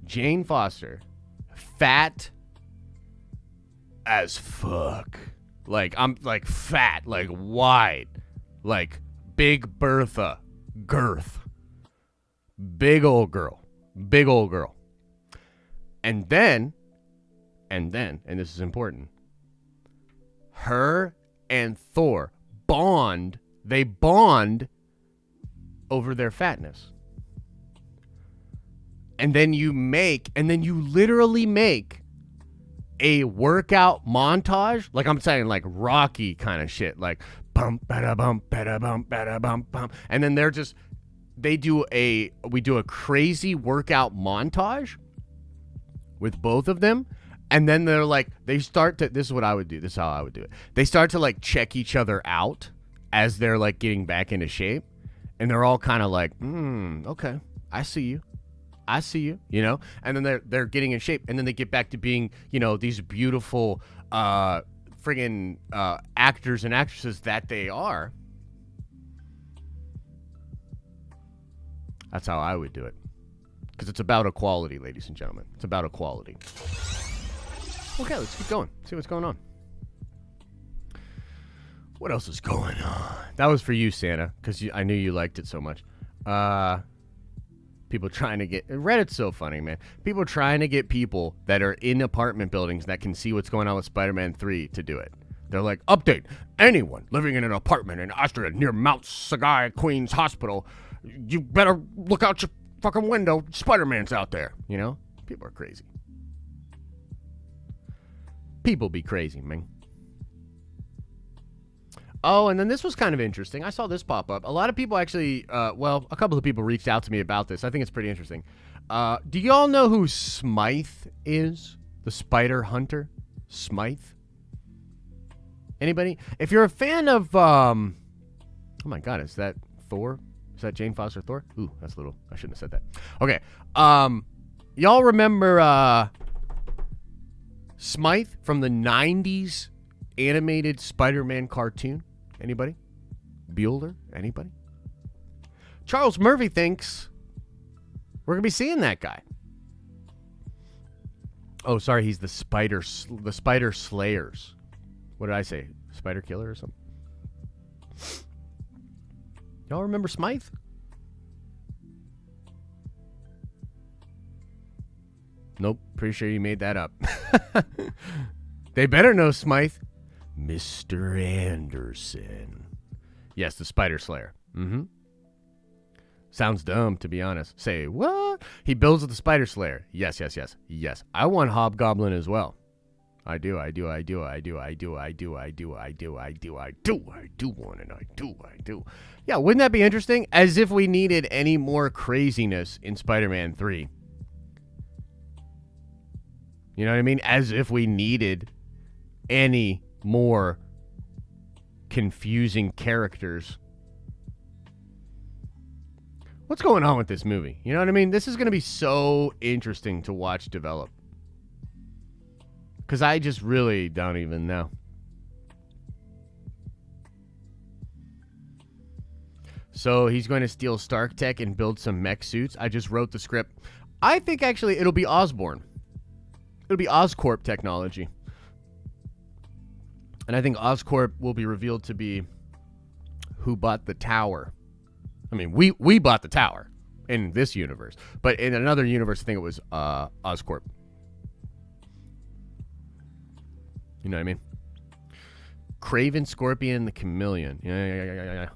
Jane Foster fat as fuck. Like, I'm like fat, like wide, like Big Bertha girth. Big old girl. Big old girl. And then, and this is important, her and Thor bond, they bond over their fatness. And then you literally make a workout montage, like I'm saying, like Rocky kind of shit, like bump, bada bump, bada bump, bada bump, bump. And then we do a crazy workout montage with both of them. And then they're like, this is what I would do. This is how I would do it. They start to like check each other out as they're like getting back into shape. And they're all kind of like, okay, I see you. I see you, you know? And then they're getting in shape. And then they get back to being, you know, these beautiful friggin' actors and actresses that they are. That's how I would do it. Because it's about equality, ladies and gentlemen. It's about equality. Okay, let's keep going. See what's going on. What else is going on? That was for you, Santa, because I knew you liked it so much. People trying to get... Reddit's so funny, man. People trying to get people that are in apartment buildings that can see what's going on with Spider-Man 3 to do it. They're like, update. Anyone living in an apartment in Austria near Mount Sinai Queen's Hospital, you better look out your fucking window. Spider-Man's out there. You know? People are crazy. People be crazy, man. Oh, and then this was kind of interesting. I saw this pop up. A lot of people actually, a couple of people reached out to me about this. I think it's pretty interesting. Do y'all know who Smythe is? The Spider Hunter? Smythe? Anybody? If you're a fan of, oh my God, is that Thor? Is that Jane Foster Thor? Ooh, that's a little... I shouldn't have said that. Okay. Y'all remember Smythe from the 90s animated Spider-Man cartoon? Anybody? Bueller? Anybody? Charles Murphy thinks we're going to be seeing that guy. Oh, sorry, he's the Spider Slayers. What did I say? Spider Killer or something? Y'all remember Smythe? Nope, pretty sure you made that up. They better know Smythe. Mr. Anderson. Yes, the Spider Slayer. Mm-hmm. Sounds dumb, to be honest. Say, what? He builds with the Spider Slayer. Yes. I want Hobgoblin as well. I do want it. I do. Yeah, wouldn't that be interesting? As if we needed any more craziness in Spider-Man 3. You know what I mean? As if we needed any more confusing characters. What's going on with this movie? You know what I mean? This is going to be so interesting to watch develop. Because I just really don't even know. So he's going to steal Stark Tech and build some mech suits. I just wrote the script. I think actually it'll be Osborn. It'll be Oscorp technology. And I think Oscorp will be revealed to be who bought the tower. I mean, we bought the tower in this universe. But in another universe, I think it was Oscorp. You know what I mean? Kraven, Scorpion, the Chameleon. Yeah.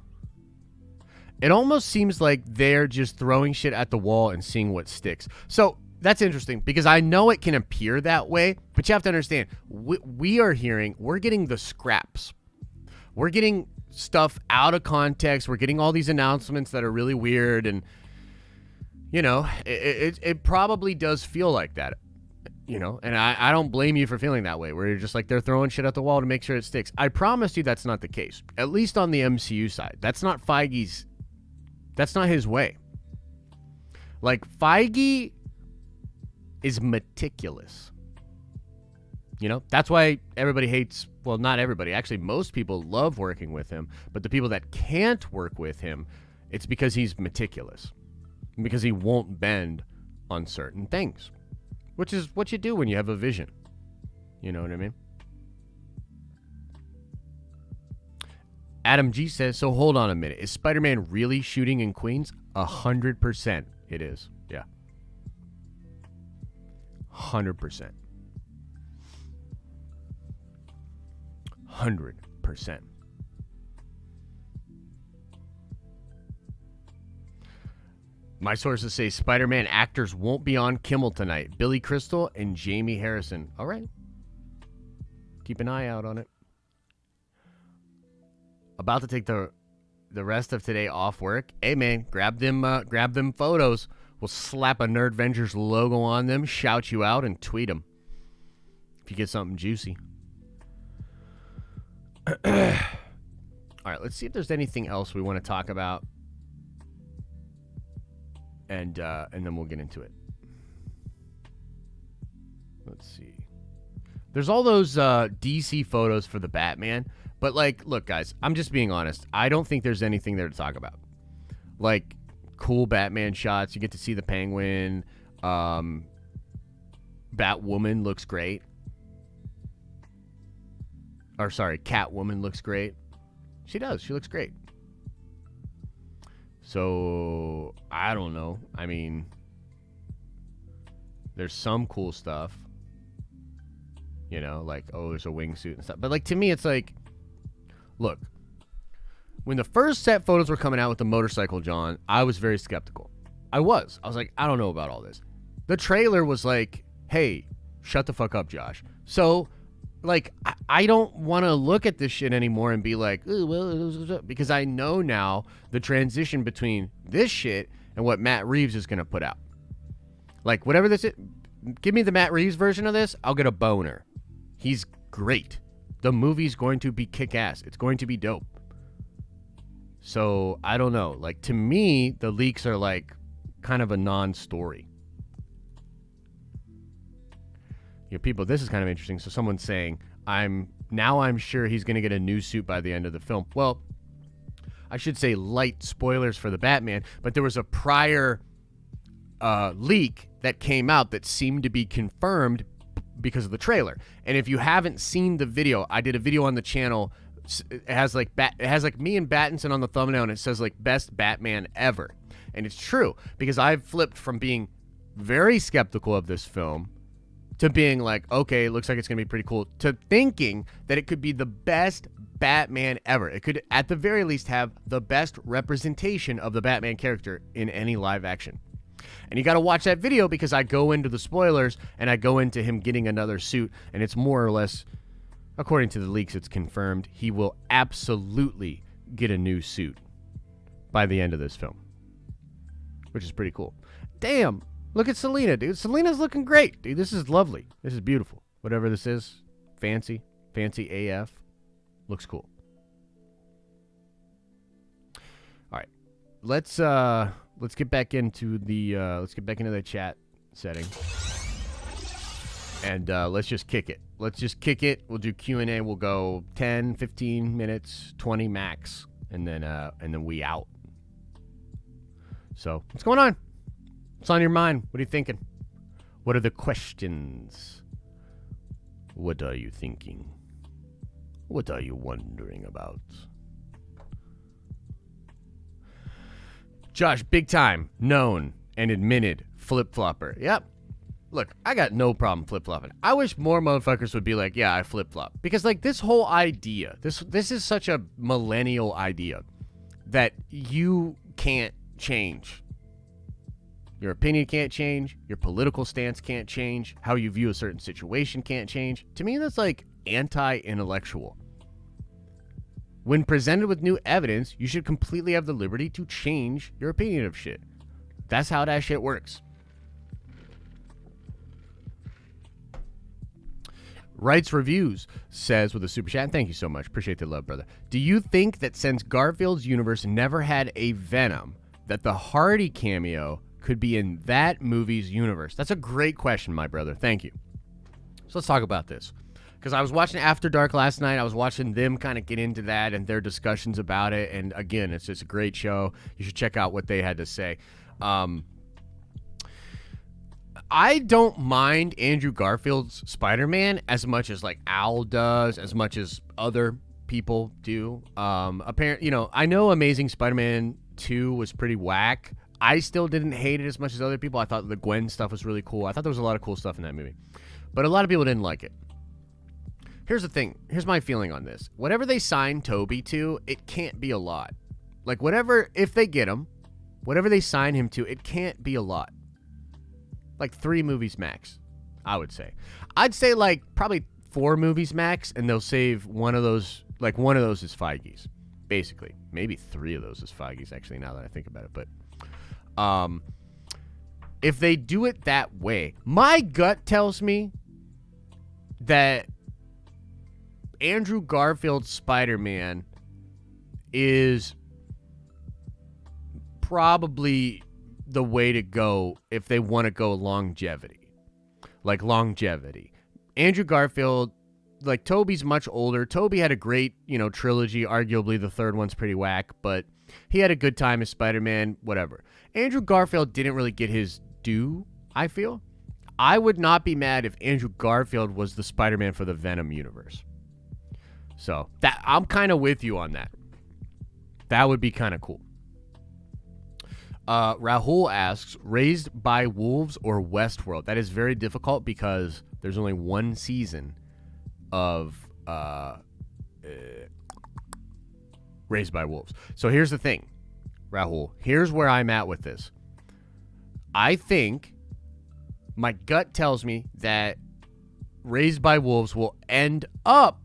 It almost seems like they're just throwing shit at the wall and seeing what sticks. So that's interesting because I know it can appear that way, but you have to understand, we're getting the scraps. We're getting stuff out of context. We're getting all these announcements that are really weird, and you know, it probably does feel like that. You know, and I don't blame you for feeling that way, where you're just like, they're throwing shit at the wall to make sure it sticks. I promise you that's not the case. At least on the MCU side. That's not his way. Like, Feige is meticulous. You know, that's why everybody hates, well, not everybody. Actually, most people love working with him. But the people that can't work with him, it's because he's meticulous. Because he won't bend on certain things. Which is what you do when you have a vision. You know what I mean? Adam G says, so hold on a minute. Is Spider-Man really shooting in Queens? 100% it is. Yeah. 100%. 100%. My sources say Spider-Man actors won't be on Kimmel tonight. Billy Crystal and Jamie Harrison. All right. Keep an eye out on it. About to take the rest of today off work. Hey, man, grab them photos. We'll slap a Nerd Vengers logo on them, shout you out, and tweet them. If you get something juicy. All right, let's see if there's anything else we want to talk about. And then we'll get into it. Let's see. There's all those DC photos for the Batman. But, like, look, guys, I'm just being honest. I don't think there's anything there to talk about. Like, cool Batman shots. You get to see the Penguin. Batwoman looks great. Or, sorry, Catwoman looks great. She does. She looks great. So, I don't know. I mean, there's some cool stuff. You know, like, oh, there's a wingsuit and stuff. But, like, to me, it's like, look, when the first set photos were coming out with the motorcycle, John, I was very skeptical. I was like, I don't know about all this. The trailer was like, hey, shut the fuck up, Josh. So, like, I don't want to look at this shit anymore and be like, ooh, well, because I know now the transition between this shit and what Matt Reeves is going to put out. Like, whatever this is, give me the Matt Reeves version of this, I'll get a boner. He's great. The movie's going to be kick-ass. It's going to be dope. So I don't know. Like, to me, the leaks are like kind of a non-story. People, this is kind of interesting. So someone's saying, I'm sure he's going to get a new suit by the end of the film. Well, I should say light spoilers for the Batman, but there was a prior leak that came out that seemed to be confirmed because of the trailer. And if you haven't seen the video, I did a video on the channel. It has like me and Battinson on the thumbnail, and it says like best Batman ever. And it's true, because I've flipped from being very skeptical of this film to being like, okay, it looks like it's going to be pretty cool, to thinking that it could be the best Batman ever. It could, at the very least, have the best representation of the Batman character in any live action. And you got to watch that video, because I go into the spoilers and I go into him getting another suit, and it's more or less, according to the leaks, it's confirmed he will absolutely get a new suit by the end of this film, which is pretty cool. Damn. Look at Selena, dude. Selena's looking great, dude. This is lovely. This is beautiful. Whatever this is, fancy AF. Looks cool. All right, let's get back into the chat setting, and let's just kick it. We'll do Q&A. We'll go 10, 15 minutes, 20 max, and then we out. So what's going on? What's on your mind? What are you thinking? What are the questions? What are you thinking? What are you wondering about? Josh, big time, known and admitted flip-flopper. Yep. Look, I got no problem flip-flopping. I wish more motherfuckers would be like, yeah, I flip-flop. Because, like, this whole idea, this is such a millennial idea that you can't change. Your opinion can't change. Your political stance can't change. How you view a certain situation can't change. To me, that's like anti-intellectual. When presented with new evidence, you should completely have the liberty to change your opinion of shit. That's how that shit works. Writes Reviews says with a super chat, and thank you so much. Appreciate the love, brother. Do you think that since Garfield's universe never had a Venom, that the Hardy cameo could be in that movie's universe? That's a great question, my brother. Thank you. So let's talk about this. Because I was watching After Dark last night. I was watching them kind of get into that and their discussions about it. And again, it's just a great show. You should check out what they had to say. I don't mind Andrew Garfield's Spider-Man as much as like Al does, as much as other people do. Apparently, I know Amazing Spider-Man 2 was pretty whack. I still didn't hate it as much as other people. I thought the Gwen stuff was really cool. I thought there was a lot of cool stuff in that movie. But a lot of people didn't like it. Here's the thing. Here's my feeling on this. Whatever they sign Tobey to, it can't be a lot. Like, if they get him, whatever they sign him to, it can't be a lot. Like 3 movies max, I would say. I'd say like probably 4 movies max, and they'll save one of those. Like, one of those is Feige's, basically. Maybe 3 of those is Feige's, actually, now that I think about it. But if they do it that way, my gut tells me that Andrew Garfield's Spider-Man is probably the way to go if they want to go longevity. Like, longevity. Andrew Garfield, like, Tobey's much older. Tobey had a great, trilogy. Arguably, the third one's pretty whack, but he had a good time as Spider-Man, whatever. Andrew Garfield didn't really get his due, I feel. I would not be mad if Andrew Garfield was the Spider-Man for the Venom universe. So, I'm kind of with you on that. That would be kind of cool. Rahul asks, Raised by Wolves or Westworld? That is very difficult because there's only one season of Raised by Wolves. So here's the thing, Rahul. Here's where I'm at with this. I think my gut tells me that Raised by Wolves will end up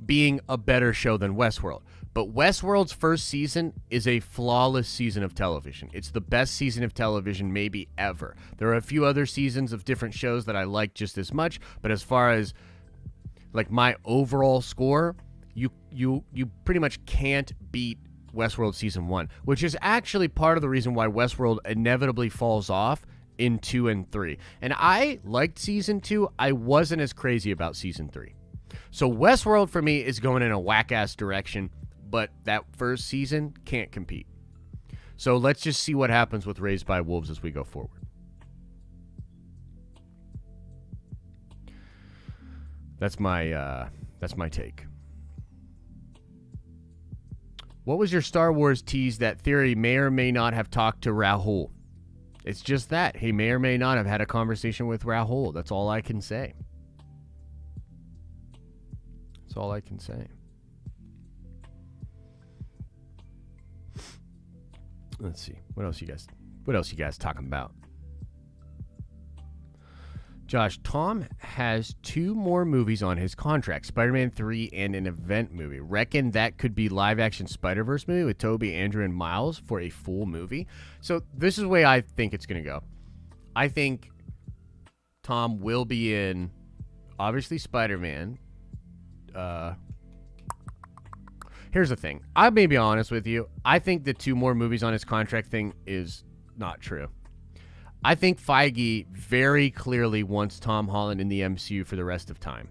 being a better show than Westworld. But Westworld's first season is a flawless season of television. It's the best season of television maybe ever. There are a few other seasons of different shows that I like just as much, but as far as like my overall score, you pretty much can't beat Westworld Season 1, which is actually part of the reason why Westworld inevitably falls off in 2 and 3. And I liked Season 2. I wasn't as crazy about Season 3. So Westworld, for me, is going in a whack-ass direction, but that first season can't compete. So let's just see what happens with Raised by Wolves as we go forward. That's my take. What was your Star Wars tease that Theory may or may not have talked to Rahul? It's just that. He may or may not have had a conversation with Rahul. That's all I can say. That's all I can say. Let's see. What else you guys talking about? Josh, Tom has 2 more movies on his contract, Spider-Man 3 and an event movie. Reckon that could be live-action Spider-Verse movie with Tobey, Andrew, and Miles for a full movie? So this is the way I think it's going to go. I think Tom will be in, obviously, Spider-Man. Here's the thing. I may be honest with you. I think the 2 more movies on his contract thing is not true. I think Feige very clearly wants Tom Holland in the MCU for the rest of time.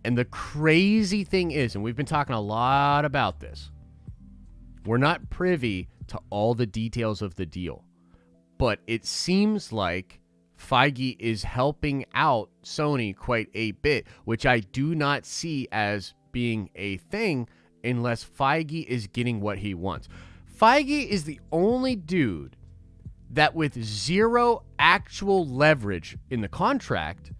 And the crazy thing is, and we've been talking a lot about this, we're not privy to all the details of the deal. But it seems like Feige is helping out Sony quite a bit, which I do not see as being a thing unless Feige is getting what he wants. Feige is the only dude that with 0 actual leverage in the contract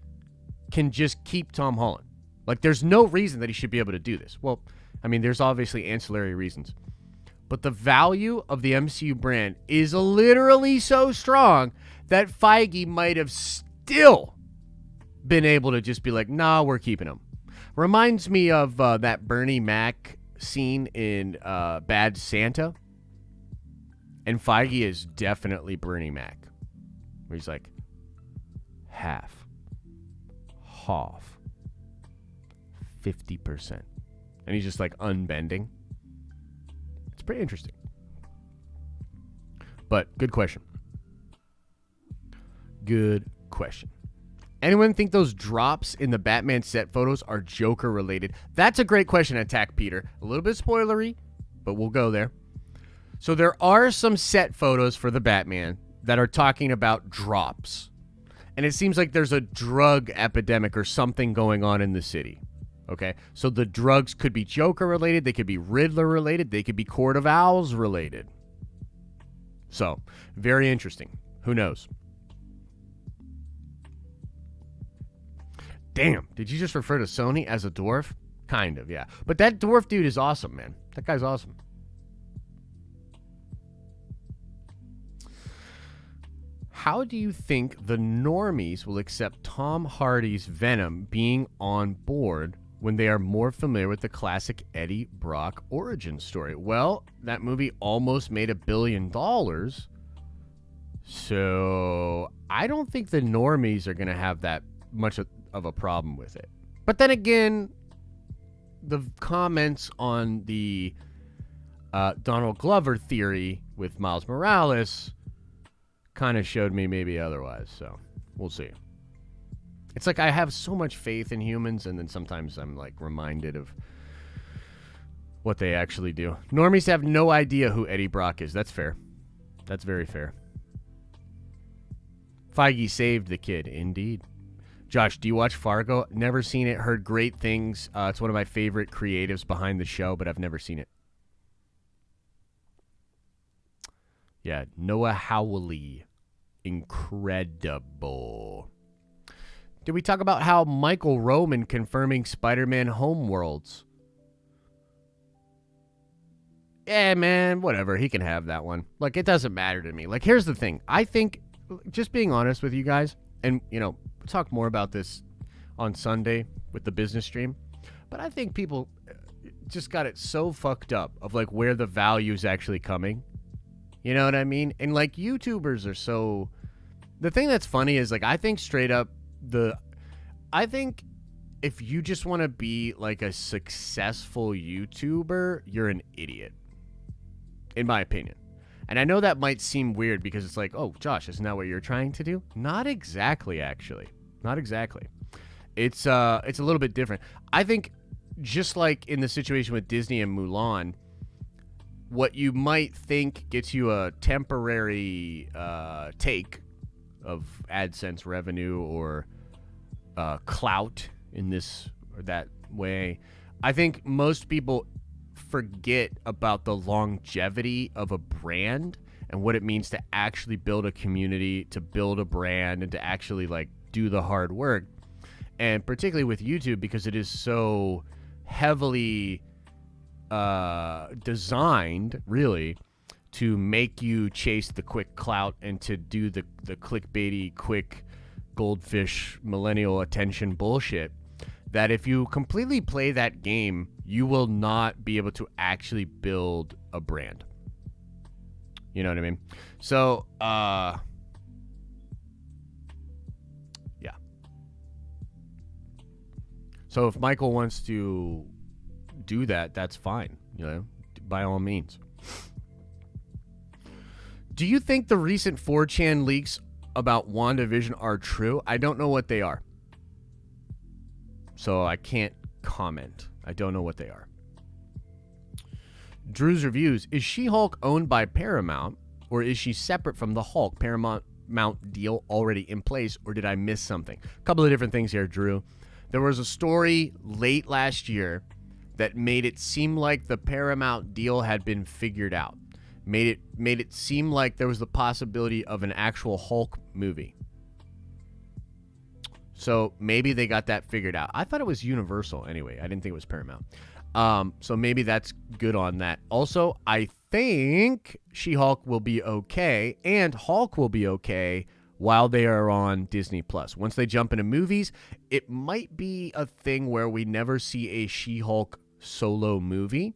can just keep Tom Holland. Like, there's no reason that he should be able to do this. Well, I mean, there's obviously ancillary reasons. But the value of the MCU brand is literally so strong that Feige might have still been able to just be like, nah, we're keeping him. Reminds me of that Bernie Mac scene in Bad Santa. And Feige is definitely Bernie Mac. Where he's like, half, 50%. And he's just like unbending. It's pretty interesting. But good question. Good question. Anyone think those drops in the Batman set photos are Joker related? That's a great question, Attack Peter. A little bit spoilery, but we'll go there. So there are some set photos for the Batman that are talking about drops. And it seems like there's a drug epidemic or something going on in the city. Okay? So the drugs could be Joker related, they could be Riddler related, they could be Court of Owls related. So, very interesting. Who knows? Damn, did you just refer to Sony as a dwarf? Kind of, yeah. But that dwarf dude is awesome, man. That guy's awesome. How do you think the normies will accept Tom Hardy's Venom being on board when they are more familiar with the classic Eddie Brock origin story? Well, that movie almost made $1 billion. So I don't think the normies are going to have that much of a problem with it. But then again, the comments on the Donald Glover theory with Miles Morales kind of showed me maybe otherwise, so we'll see. It's like I have so much faith in humans, and then sometimes I'm like reminded of what they actually do. Normies have no idea who Eddie Brock is. That's fair. That's very fair. Feige saved the kid, indeed. Josh, do you watch Fargo? Never seen it. Heard great things. It's one of my favorite creatives behind the show, but I've never seen it. Yeah, Noah Hawley. Incredible. Did we talk about how Michael Roman confirming Spider-Man Homeworlds? Yeah, man, whatever. He can have that one. Like, it doesn't matter to me. Like, here's the thing. I think, just being honest with you guys, and, you know, we'll talk more about this on Sunday with the business stream, but I think people just got it so fucked up of, like, where the value is actually coming. You know what I mean? And, like, YouTubers are so... The thing that's funny is, like, I think straight up, I think if you just want to be, like, a successful YouTuber, you're an idiot. in my opinion. And I know that might seem weird because it's like, oh, Josh, isn't that what you're trying to do? Not exactly, actually. Not exactly. It's a little bit different. I think just like in the situation with Disney and Mulan, what you might think gets you a temporary take of AdSense revenue or clout in this or that way, I think most people forget about the longevity of a brand and what it means to actually build a community, to build a brand, and to actually like do the hard work. And particularly with YouTube, because it is so heavily designed really to make you chase the quick clout and to do the clickbaity, quick goldfish millennial attention bullshit, that if you completely play that game, you will not be able to actually build a brand. You know what I mean? So, yeah. So if Michael wants to do that, that's fine. You know, by all means. Do you think the recent 4chan leaks about WandaVision are true? I don't know what they are, so I can't comment. I don't know what they are. Drew's Reviews. Is She-Hulk owned by Paramount, or is she separate from the Hulk Paramount deal already in place, or did I miss something? A couple of different things here, Drew. There was a story late last year that made it seem like the Paramount deal had been figured out. Made it seem like there was the possibility of an actual Hulk movie. So maybe they got that figured out. I thought it was Universal anyway. I didn't think it was Paramount. So maybe that's good on that. Also, I think She-Hulk will be okay and Hulk will be okay while they are on Disney Plus. Once they jump into movies, it might be a thing where we never see a She-Hulk solo movie,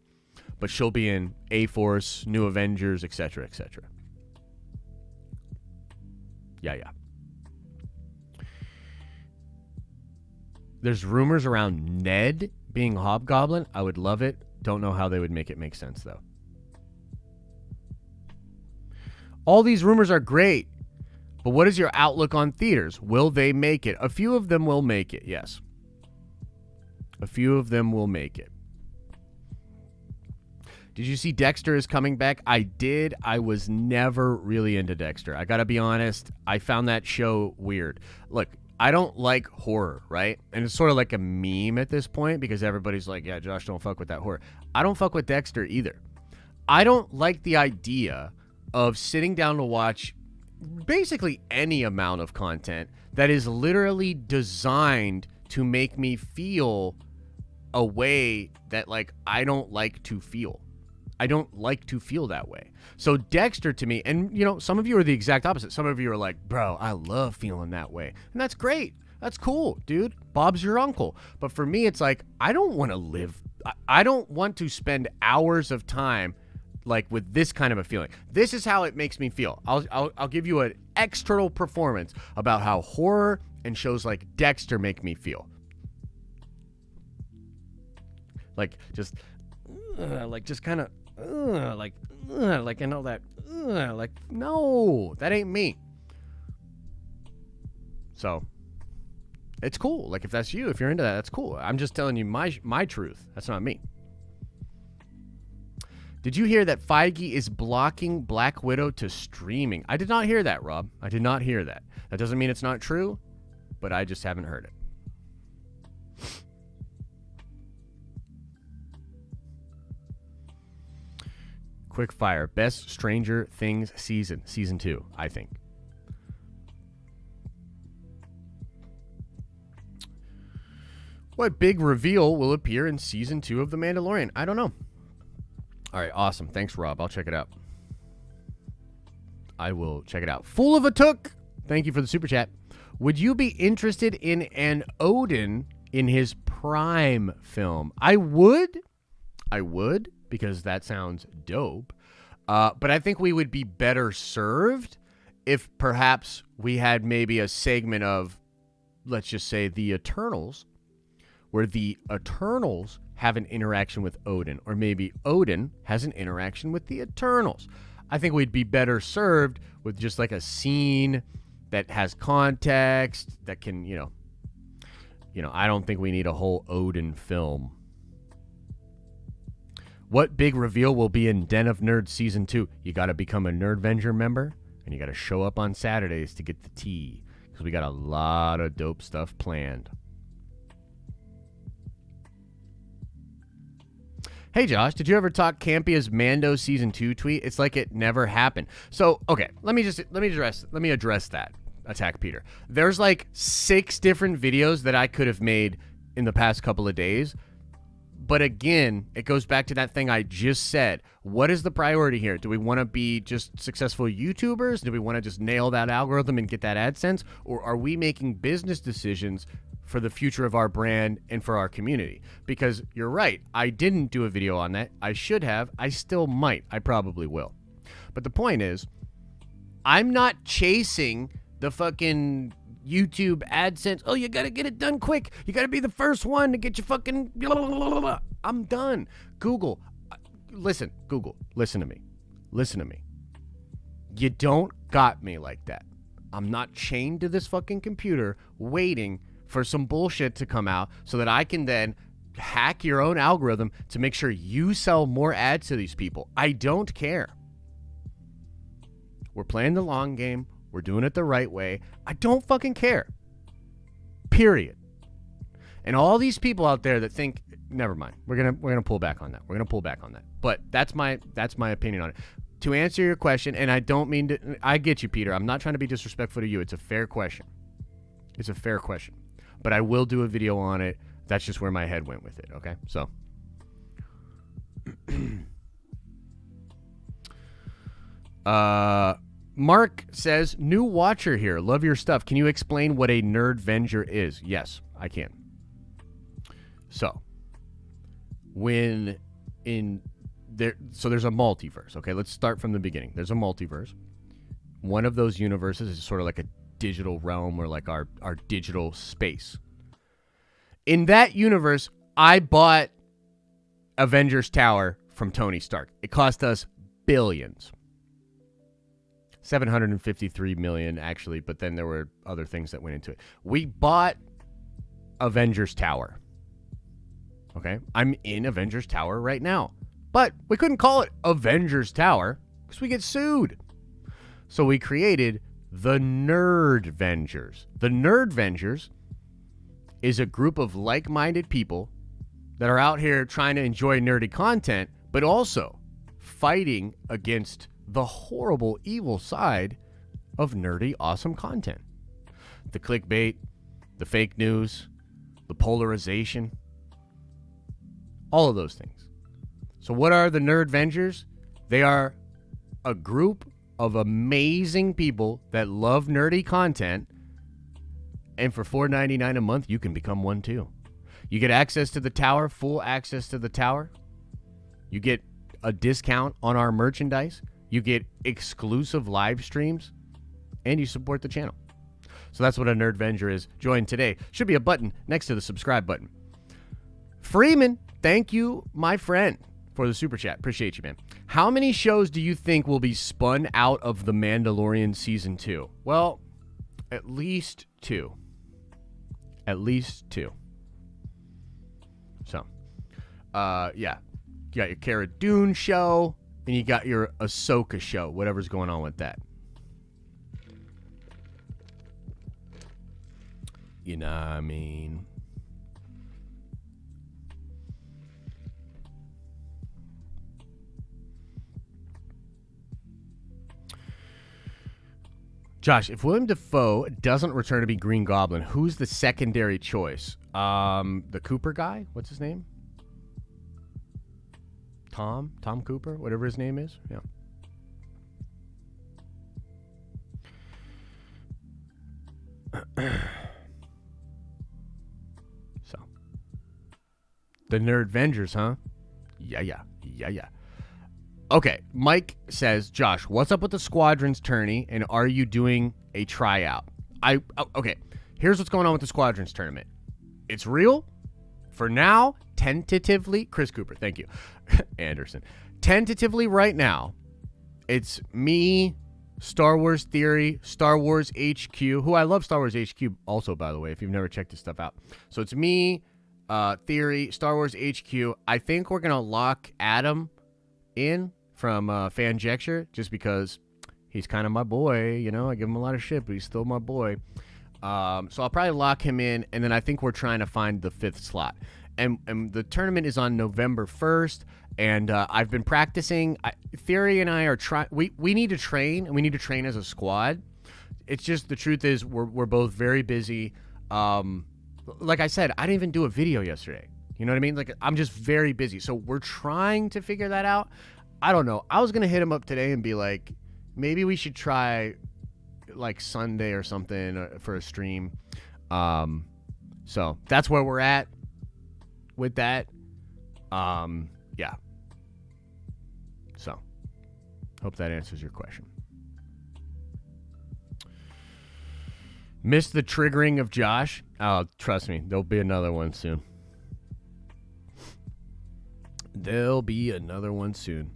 but she'll be in A-Force, New Avengers, etc., etc. Yeah. There's rumors around Ned being Hobgoblin. I would love it. Don't know how they would make it make sense, though. All these rumors are great, but what is your outlook on theaters? Will they make it? A few of them will make it, yes. A few of them will make it. Did you see Dexter is coming back? I did. I was never really into Dexter. I gotta be honest. I found that show weird. Look, I don't like horror, right? And it's sort of like a meme at this point because everybody's like, yeah, Josh, don't fuck with that horror. I don't fuck with Dexter either. I don't like the idea of sitting down to watch basically any amount of content that is literally designed to make me feel a way that, like, I don't like to feel. I don't like to feel that way. So Dexter to me, and you know, some of you are the exact opposite. Some of you are like, bro, I love feeling that way. And that's great. That's cool, dude. Bob's your uncle. But for me, it's like, I don't want to live. I don't want to spend hours of time like with this kind of a feeling. This is how it makes me feel. I'll give you an external performance about how horror and shows like Dexter make me feel. Like just kind of like and all that like, no, that ain't me. So it's cool. Like if that's you, if you're into that, that's cool. I'm just telling you my truth. That's not me. Did you hear that Feige is blocking Black Widow to streaming? I did not hear that, Rob. I did not hear that. That doesn't mean it's not true, but I just haven't heard it. Quick fire. Best Stranger Things season. Season 2, I think. What big reveal will appear in season 2 of The Mandalorian? I don't know. All right, awesome. Thanks, Rob. I'll check it out. I will check it out. Fool of a Took. Thank you for the super chat. Would you be interested in an Odin in his prime film? I would, because that sounds dope. But I think we would be better served if perhaps we had maybe a segment of, let's just say, the Eternals, where the Eternals have an interaction with Odin, or maybe Odin has an interaction with the Eternals. I think we'd be better served with just like a scene that has context, that can, I don't think we need a whole Odin film. What big reveal will be in Den of Nerds Season 2? You got to become a Nerdvenger member, and you got to show up on Saturdays to get the tea, because we got a lot of dope stuff planned. Hey Josh, did you ever talk campy as Mando Season 2 tweet? It's like it never happened. So, okay, let me address that. Attack Peter. There's like 6 different videos that I could have made in the past couple of days. But again, it goes back to that thing I just said. What is the priority here? Do we want to be just successful YouTubers? Do we want to just nail that algorithm and get that AdSense? Or are we making business decisions for the future of our brand and for our community? Because you're right, I didn't do a video on that. I should have. I still might. I probably will. But the point is, I'm not chasing the fucking YouTube AdSense. Oh, you gotta get it done quick. You gotta be the first one to get your fucking blah, blah, blah, blah. I'm done. Google, listen to me. You don't got me like that. I'm not chained to this fucking computer waiting for some bullshit to come out so that I can then hack your own algorithm to make sure you sell more ads to these people. I don't care. We're playing the long game. We're doing it the right way. I don't fucking care. Period. And all these people out there that think, never mind. We're gonna pull back on that. But that's my opinion on it. To answer your question, and I don't mean to, I get you, Peter. I'm not trying to be disrespectful to you. It's a fair question. But I will do a video on it. That's just where my head went with it. Okay, so. Mark says, new watcher here. Love your stuff. Can you explain what a Nerdvenger is? Yes, I can. So, there's a multiverse. Okay, let's start from the beginning. There's a multiverse. One of those universes is sort of like a digital realm, or like our digital space. In that universe, I bought Avengers Tower from Tony Stark. It cost us billions. 753 million actually, but then there were other things that went into it. We bought Avengers Tower. Okay? I'm in Avengers Tower right now. But we couldn't call it Avengers Tower because we get sued. So we created the Nerdvengers. The Nerdvengers is a group of like-minded people that are out here trying to enjoy nerdy content, but also fighting against the horrible, evil side of nerdy, awesome content. The clickbait, the fake news, the polarization, all of those things. So what are the Nerdvengers? They are a group of amazing people that love nerdy content, and for $4.99 a month, you can become one too. You get access to the tower, full access to the tower. You get a discount on our merchandise. You get exclusive live streams, and you support the channel. So that's what a Nerdvenger is. Join today. Should be a button next to the subscribe button. Freeman, thank you, my friend, for the super chat. Appreciate you, man. How many shows do you think will be spun out of The Mandalorian Season 2? Well, at least 2. At least 2. So, yeah. You got your Cara Dune show, and you got your Ahsoka show, whatever's going on with that. You know what I mean? Josh, if Willem Dafoe doesn't return to be Green Goblin, who's the secondary choice? The Cooper guy? What's his name? Tom Cooper, whatever his name is. Yeah. So, the Nerdvengers, huh? Yeah. Okay, Mike says, Josh, what's up with the Squadrons tourney, and are you doing a tryout? Okay, here's what's going on with the Squadrons tournament. It's real. for now, tentatively, Chris Cooper, thank you, Anderson. Tentatively right now, it's me, Star Wars Theory, Star Wars HQ, who I love Star Wars HQ also, by the way, if you've never checked this stuff out. So it's me, Theory, Star Wars HQ. I think we're going to lock Adam in from Fanjecture just because he's kind of my boy. You know, I give him a lot of shit, but he's still my boy. So I'll probably lock him in, and then I think we're trying to find the 5th slot. And the tournament is on November 1st, and I've been practicing. Theory and I are trying. We need to train, and we need to train as a squad. It's just the truth is we're both very busy. Like I said, I didn't even do a video yesterday. You know what I mean? Like, I'm just very busy. So we're trying to figure that out. I don't know. I was going to hit him up today and be like, maybe we should try like Sunday or something for a stream. So that's where we're at with that. Yeah. So hope that answers your question. Missed the triggering of Josh? Oh, trust me, there'll be another one soon. There'll be another one soon.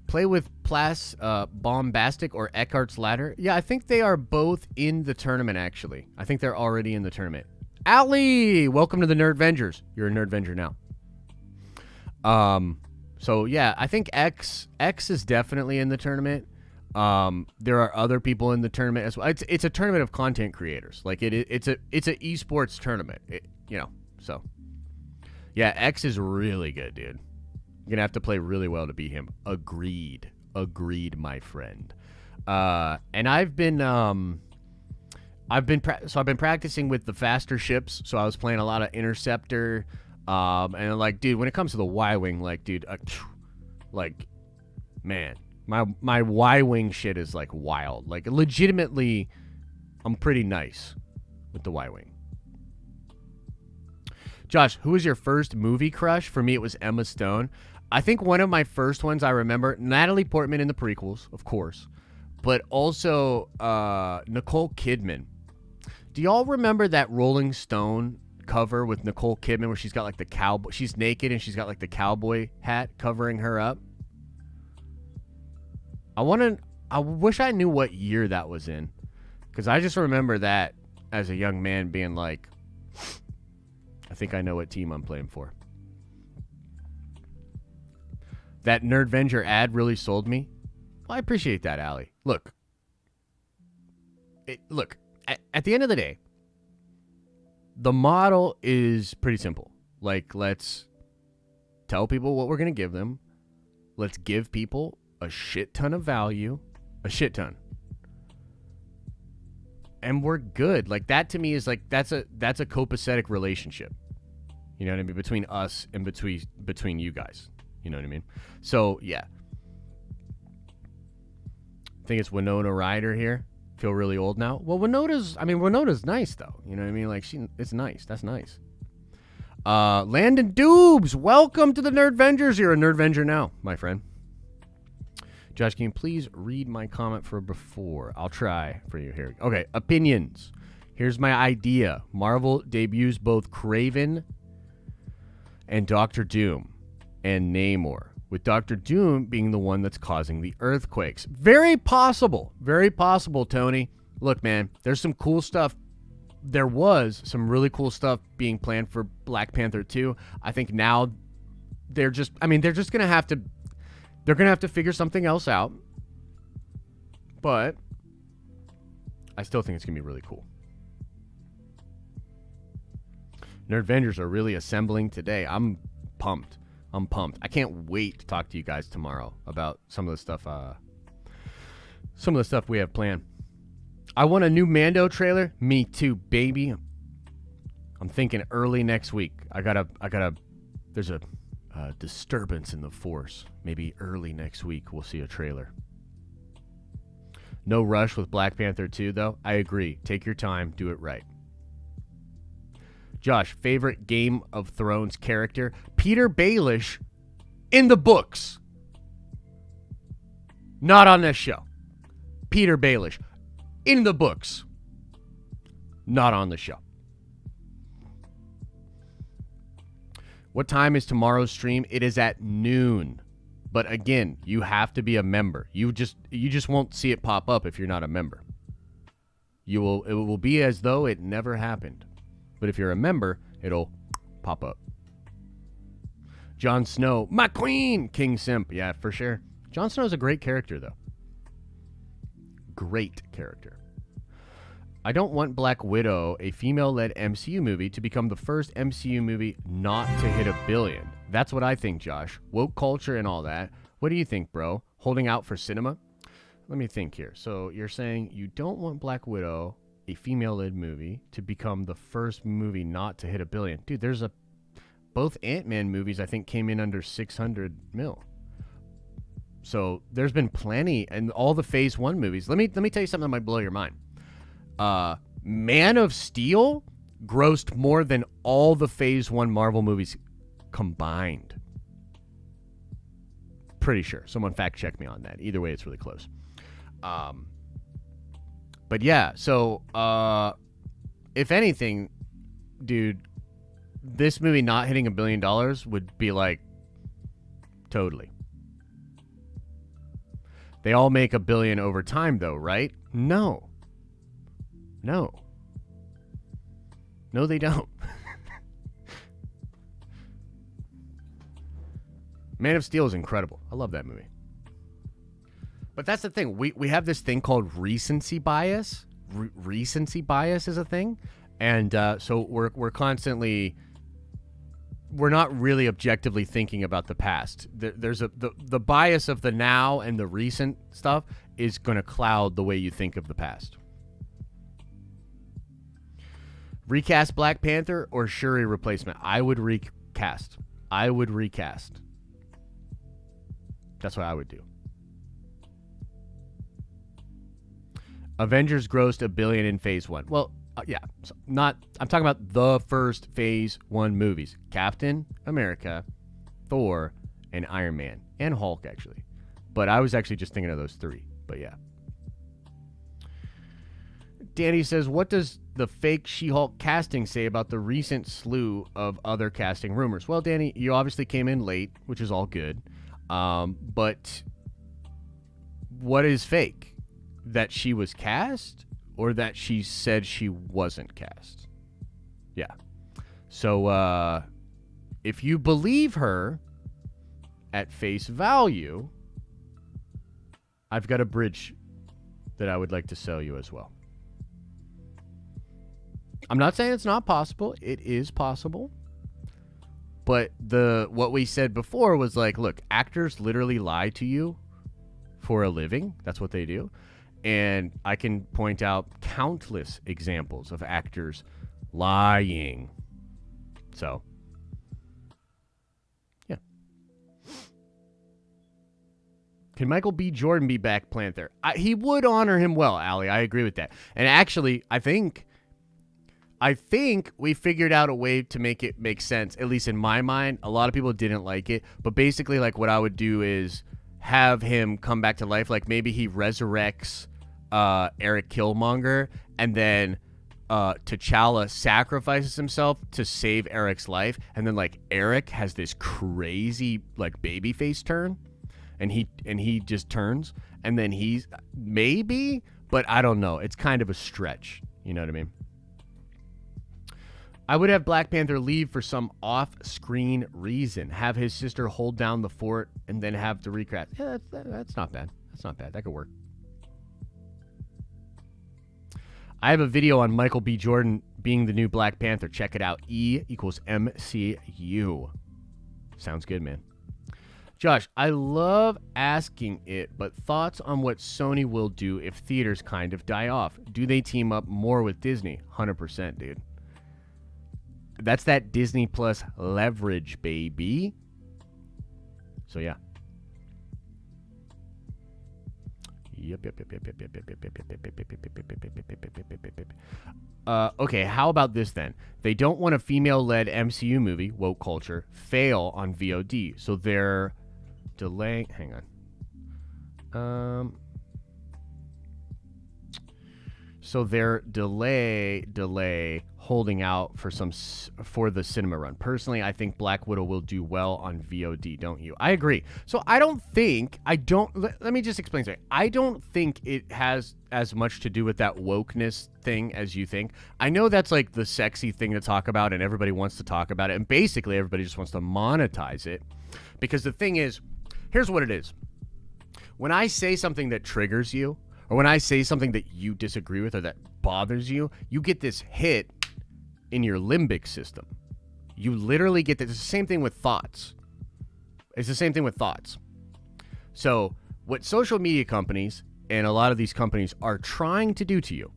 Play with Bombastic or Eckhart's Ladder? Yeah, I think they are both in the tournament, actually. I think they're already in the tournament. Allie! Welcome to the Nerdvengers. You're a Nerdvenger now. So, yeah, I think X is definitely in the tournament. There are other people in the tournament as well. It's a tournament of content creators. Like it's an esports tournament. So yeah, X is really good, dude. You're gonna have to play really well to beat him. Agreed, my friend. And I've been practicing with the faster ships. So I was playing a lot of Interceptor. And like, dude, when it comes to the Y-wing, like, dude, like, man. My Y-wing shit is like wild. Like legitimately, I'm pretty nice with the Y-wing. Josh, who was your first movie crush? For me, it was Emma Stone. I think one of my first ones I remember, Natalie Portman in the prequels, of course, but also Nicole Kidman. Do y'all remember that Rolling Stone cover with Nicole Kidman where she's got like the cowboy, she's naked and she's got like the cowboy hat covering her up? I wish I knew what year that was in, because I just remember that as a young man being like, I think I know what team I'm playing for. That Nerdvenger ad really sold me. Well, I appreciate that, Allie. Look, at the end of the day, the model is pretty simple. Like, let's tell people what we're going to give them. Let's give people a shit ton of value, a shit ton, and we're good. Like, that to me is like, that's a copacetic relationship, you know what I mean, between us and between you guys, you know what I mean? So yeah, I think it's Winona Ryder here. Feel really old now. Well, Winona's nice though, you know what I mean? Like, it's nice. That's nice. Landon Dubes, welcome to the Nerdvengers. You're a Nerdvenger now, my friend. Josh, can you please read my comment for before? I'll try for you here. Okay, opinions. Here's my idea. Marvel debuts both Kraven and Doctor Doom and Namor, with Doctor Doom being the one that's causing the earthquakes. Very possible, Tony. Look, man, there's some cool stuff. There was some really cool stuff being planned for Black Panther 2. I think now they're just going to have to They're going to have to figure something else out. But I still think it's going to be really cool. Nerdvengers are really assembling today. I'm pumped. I can't wait to talk to you guys tomorrow about some of the stuff we have planned. I want a new Mando trailer. Me too, baby. I'm thinking early next week. There's a disturbance in the force. Maybe early next week we'll see a trailer. No rush with Black Panther 2 though. I agree. Take your time, do it right. Josh, favorite Game of Thrones character? Peter Baelish in the books. Not on this show. Peter Baelish in the books. Not on the show. What time is tomorrow's stream? It is at noon. But again, you have to be a member. You just won't see it pop up if you're not a member. It will be as though it never happened. But if you're a member, it'll pop up. Jon Snow, my queen, King Simp. Yeah, for sure. Jon Snow's a great character, though. Great character. I don't want Black Widow, a female-led MCU movie, to become the first MCU movie not to hit $1 billion. That's what I think, Josh. Woke culture and all that. What do you think, bro? Holding out for cinema? Let me think here. So you're saying you don't want Black Widow, a female-led movie, to become the first movie not to hit $1 billion. Dude, both Ant-Man movies, I think, came in under 600 mil. So there's been plenty, and all the Phase 1 movies. Let me tell you something that might blow your mind. Man of Steel grossed more than all the Phase 1 Marvel movies combined. Pretty sure. Someone fact check me on that. Either way, it's really close. But yeah, so if anything, dude, this movie not hitting $1 billion would be like, totally. They all make $1 billion over time, though, right? No, they don't. Man of Steel is incredible. I love that movie. But that's the thing. We have this thing called recency bias. Recency bias is a thing. And so we're constantly... We're not really objectively thinking about the past. There's the bias of the now and the recent stuff is going to cloud the way you think of the past. Recast Black Panther or Shuri replacement? I would recast. That's what I would do. Avengers grossed $1 billion in Phase 1. Well, yeah. So I'm talking about the first Phase 1 movies. Captain America, Thor, and Iron Man. And Hulk, actually. But I was actually just thinking of those three. But yeah. Danny says, what does the fake She-Hulk casting say about the recent slew of other casting rumors? Well, Danny, you obviously came in late, which is all good. But what is fake? That she was cast or that she said she wasn't cast? Yeah. So if you believe her at face value, I've got a bridge that I would like to sell you as well. I'm not saying it's not possible. It is possible. But what we said before was like, look, actors literally lie to you for a living. That's what they do. And I can point out countless examples of actors lying. So, yeah. Can Michael B. Jordan be Black Panther? He would honor him well, Allie. I agree with that. And actually, I think we figured out a way to make it make sense, at least in my mind. A lot of people didn't like it. But basically, like, what I would do is have him come back to life. Like, maybe he resurrects Eric Killmonger, and then T'Challa sacrifices himself to save Eric's life, and then like Eric has this crazy like babyface turn, and he just turns, and then he's maybe, but I don't know. It's kind of a stretch. You know what I mean? I would have Black Panther leave for some off-screen reason. Have his sister hold down the fort, and then have to recast. Yeah, that's not bad. That's not bad. That could work. I have a video on Michael B. Jordan being the new Black Panther. Check it out. E equals MCU. Sounds good, man. Josh, I love asking it, but thoughts on what Sony will do if theaters kind of die off? Do they team up more with Disney? 100%, dude. That's that Disney Plus leverage, baby. So, yeah. Okay, how about this then? They don't want a female-led MCU movie, woke culture, fail on VOD, so they're delaying. Hang on. So they're delay holding out for for the cinema run. Personally, I think Black Widow will do well on VOD, don't you? I agree. So let me just explain something. I don't think it has as much to do with that wokeness thing as you think. I know that's like the sexy thing to talk about and everybody wants to talk about it, and basically everybody just wants to monetize it, because the thing is, here's what it is. When I say something that triggers you, or when I say something that you disagree with or that bothers you, you get this hit in your limbic system. You literally get this. It's the same thing with thoughts. It's the same thing with thoughts. So what social media companies and a lot of these companies are trying to do to you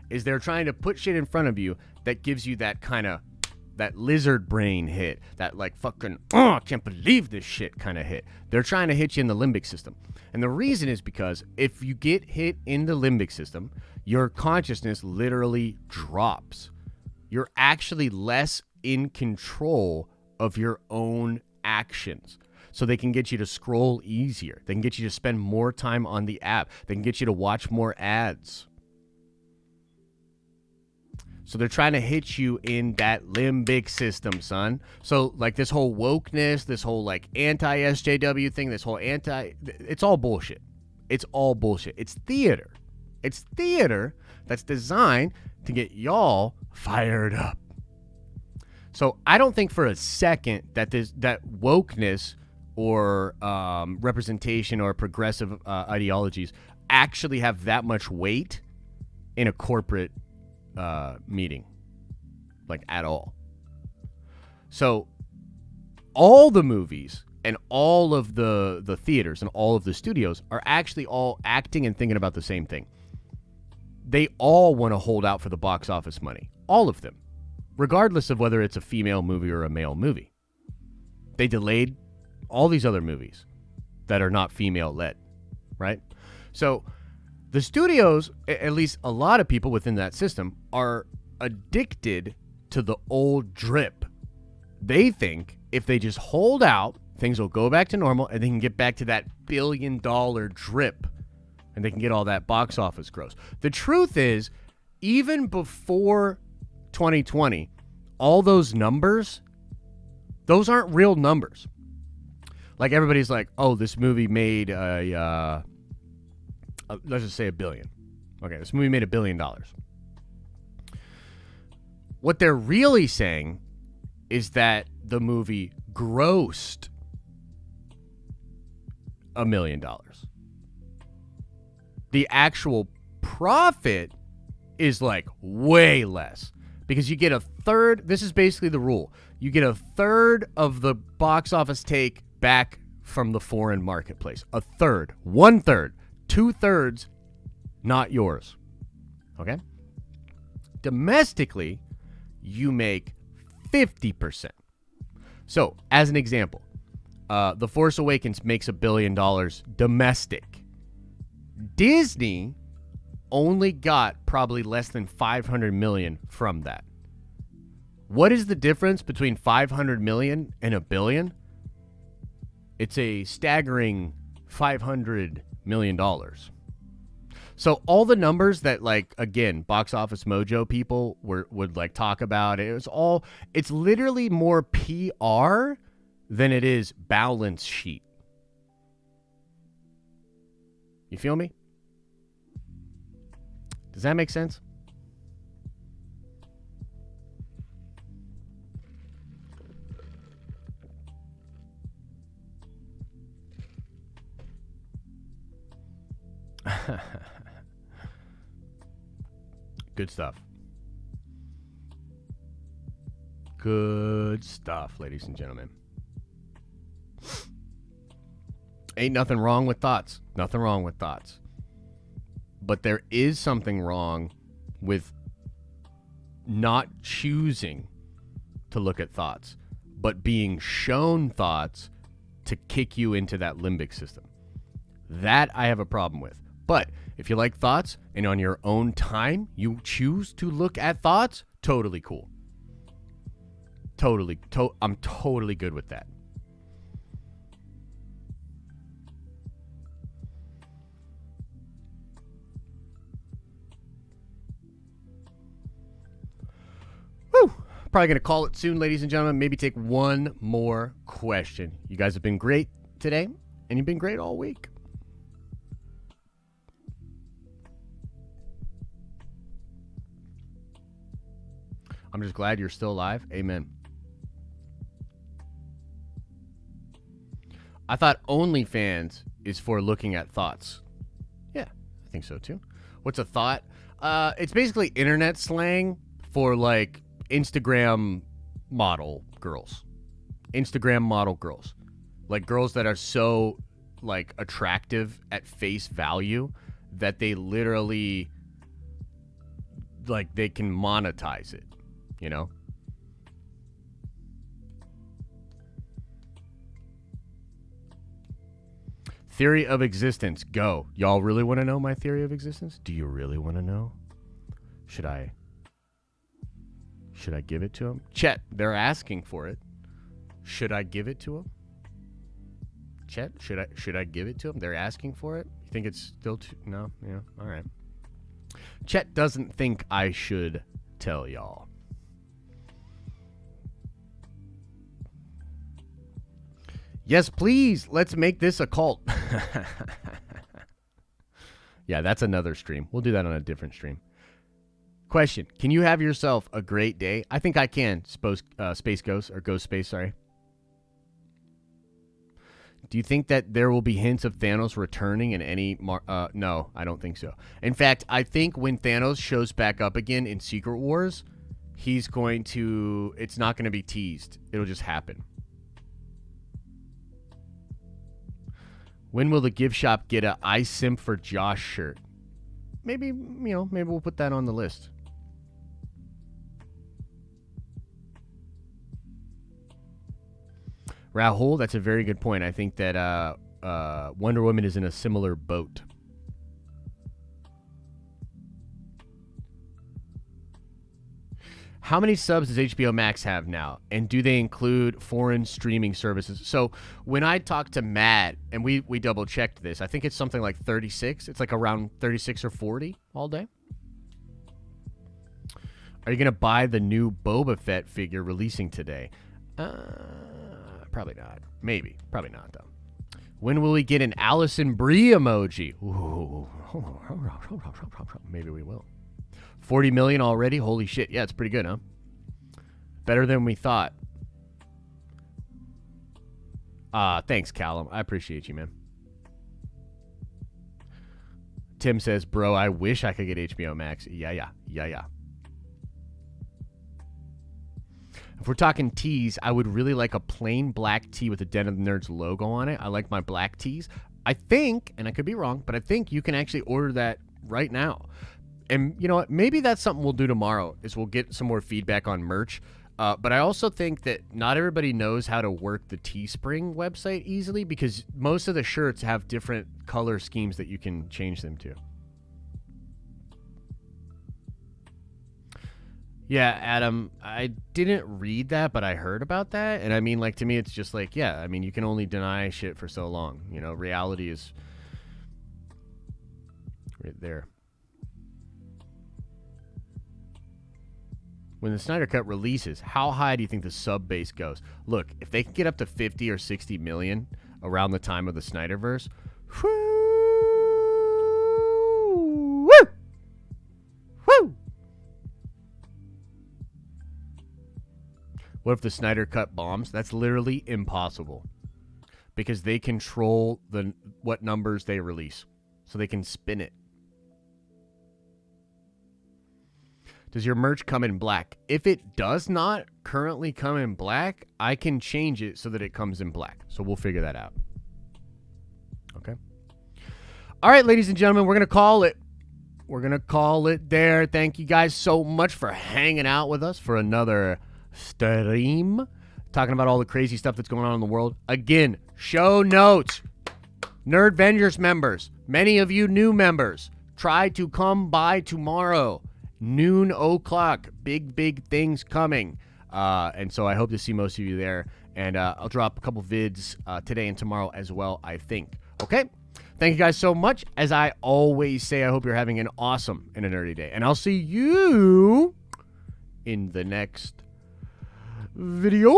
is they're trying to put shit in front of you that gives you that kind of, that lizard brain hit, that like fucking, I can't believe this shit kind of hit. They're trying to hit you in the limbic system. And the reason is because if you get hit in the limbic system, your consciousness literally drops. You're actually less in control of your own actions. So they can get you to scroll easier. They can get you to spend more time on the app. They can get you to watch more ads. So they're trying to hit you in that limbic system, son. So like this whole wokeness, this whole like anti-SJW thing, it's all bullshit. It's all bullshit. It's theater. It's theater that's designed to get y'all fired up. So I don't think for a second that that wokeness or representation or progressive ideologies actually have that much weight in a corporate meeting, like at all. So all the movies and all of the theaters and all of the studios are actually all acting and thinking about the same thing. They all want to hold out for the box office money. All of them. Regardless of whether it's a female movie or a male movie. They delayed all these other movies that are not female-led, right? So the studios, at least a lot of people within that system, are addicted to the old drip. They think if they just hold out, things will go back to normal and they can get back to that billion-dollar drip and they can get all that box office gross. The truth is, even before 2020, all those numbers, those aren't real numbers. Like everybody's like, oh, this movie made let's just say $1 billion. Okay, this movie made $1 billion. What they're really saying is that the movie grossed $1 million. The actual profit is like way less because you get a third. This is basically the rule. You get a third of the box office take back from the foreign marketplace. A third, 1/3, 2/3, not yours. Okay? Domestically, you make 50%. So, as an example, The Force Awakens makes $1 billion domestic. Disney only got probably less than $500 million from that. What is the difference between $500 million and $1 billion? It's a staggering $500 million. So all the numbers that, like, again, Box Office Mojo people would like talk about, it's literally more PR than it is balance sheet. You feel me? Does that make sense? Good stuff. Good stuff, ladies and gentlemen. Ain't nothing wrong with thoughts. Nothing wrong with thoughts. But there is something wrong with not choosing to look at thoughts, but being shown thoughts to kick you into that limbic system. That I have a problem with. But if you like thoughts and on your own time you choose to look at thoughts, totally cool. I'm totally good with that. Probably going to call it soon, ladies and gentlemen. Maybe take one more question. You guys have been great today, and you've been great all week. I'm just glad you're still alive. Amen. I thought OnlyFans is for looking at thoughts. Yeah, I think so too. What's a thought? It's basically internet slang for like Instagram model girls. Instagram model girls. Like girls that are so like attractive at face value that they literally like they can monetize it, you know? Theory of existence. Go. Y'all really want to know my theory of existence? Do you really want to know? Should I give it to them? Chet, they're asking for it. Should I give it to them? Chet, should I give it to them? They're asking for it. You think it's still too... No? Yeah. All right. Chet doesn't think I should tell y'all. Yes, please. Let's make this a cult. Yeah, that's another stream. We'll do that on a different stream. Question. Can you have yourself a great day? I think I can, Space Ghost, or Ghost Space, sorry. Do you think that there will be hints of Thanos returning in any... no, I don't think so. In fact, I think when Thanos shows back up again in Secret Wars, he's going to... It's not going to be teased. It'll just happen. When will the gift shop get a I Simp for Josh shirt? Maybe, maybe we'll put that on the list. Rahul, that's a very good point. I think that Wonder Woman is in a similar boat. How many subs does HBO Max have now? And do they include foreign streaming services? So when I talked to Matt, and we double checked this, I think it's something like 36. It's like around 36 or 40 all day. Are you going to buy the new Boba Fett figure releasing today? Probably not. Maybe. Probably not, though. When will we get an Allison Brie emoji? Ooh. Maybe we will. 40 million already? Holy shit. Yeah, it's pretty good, huh? Better than we thought. Thanks, Callum. I appreciate you, man. Tim says, bro, I wish I could get HBO Max. Yeah. If we're talking tees, I would really like a plain black tee with a Den of the Nerds logo on it. I like my black tees. I think, and I could be wrong, but I think you can actually order that right now. And you know what? Maybe that's something we'll do tomorrow is we'll get some more feedback on merch. But I also think that not everybody knows how to work the Teespring website easily because most of the shirts have different color schemes that you can change them to. Yeah, Adam, I didn't read that, but I heard about that. And I mean, like, to me, it's just like, yeah, I mean, you can only deny shit for so long. You know, reality is right there. When the Snyder Cut releases, how high do you think the sub base goes? Look, if they can get up to 50 or 60 million around the time of the Snyderverse, woo! Woo! What if the Snyder Cut bombs? That's literally impossible because they control what numbers they release, so they can spin it. Does your merch come in black? If it does not currently come in black, I can change it so that it comes in black. So we'll figure that out. Okay. All right, ladies and gentlemen, we're going to call it. We're going to call it there. Thank you guys so much for hanging out with us for another stream. Talking about all the crazy stuff that's going on in the world. Again, show notes. Nerd Vengers members, many of you new members, try to come by tomorrow. Noon o'clock. Big things coming. And so I hope to see most of you there. And I'll drop a couple vids today and tomorrow as well, I think. Okay? Thank you guys so much. As I always say, I hope you're having an awesome and a nerdy day. And I'll see you in the next video.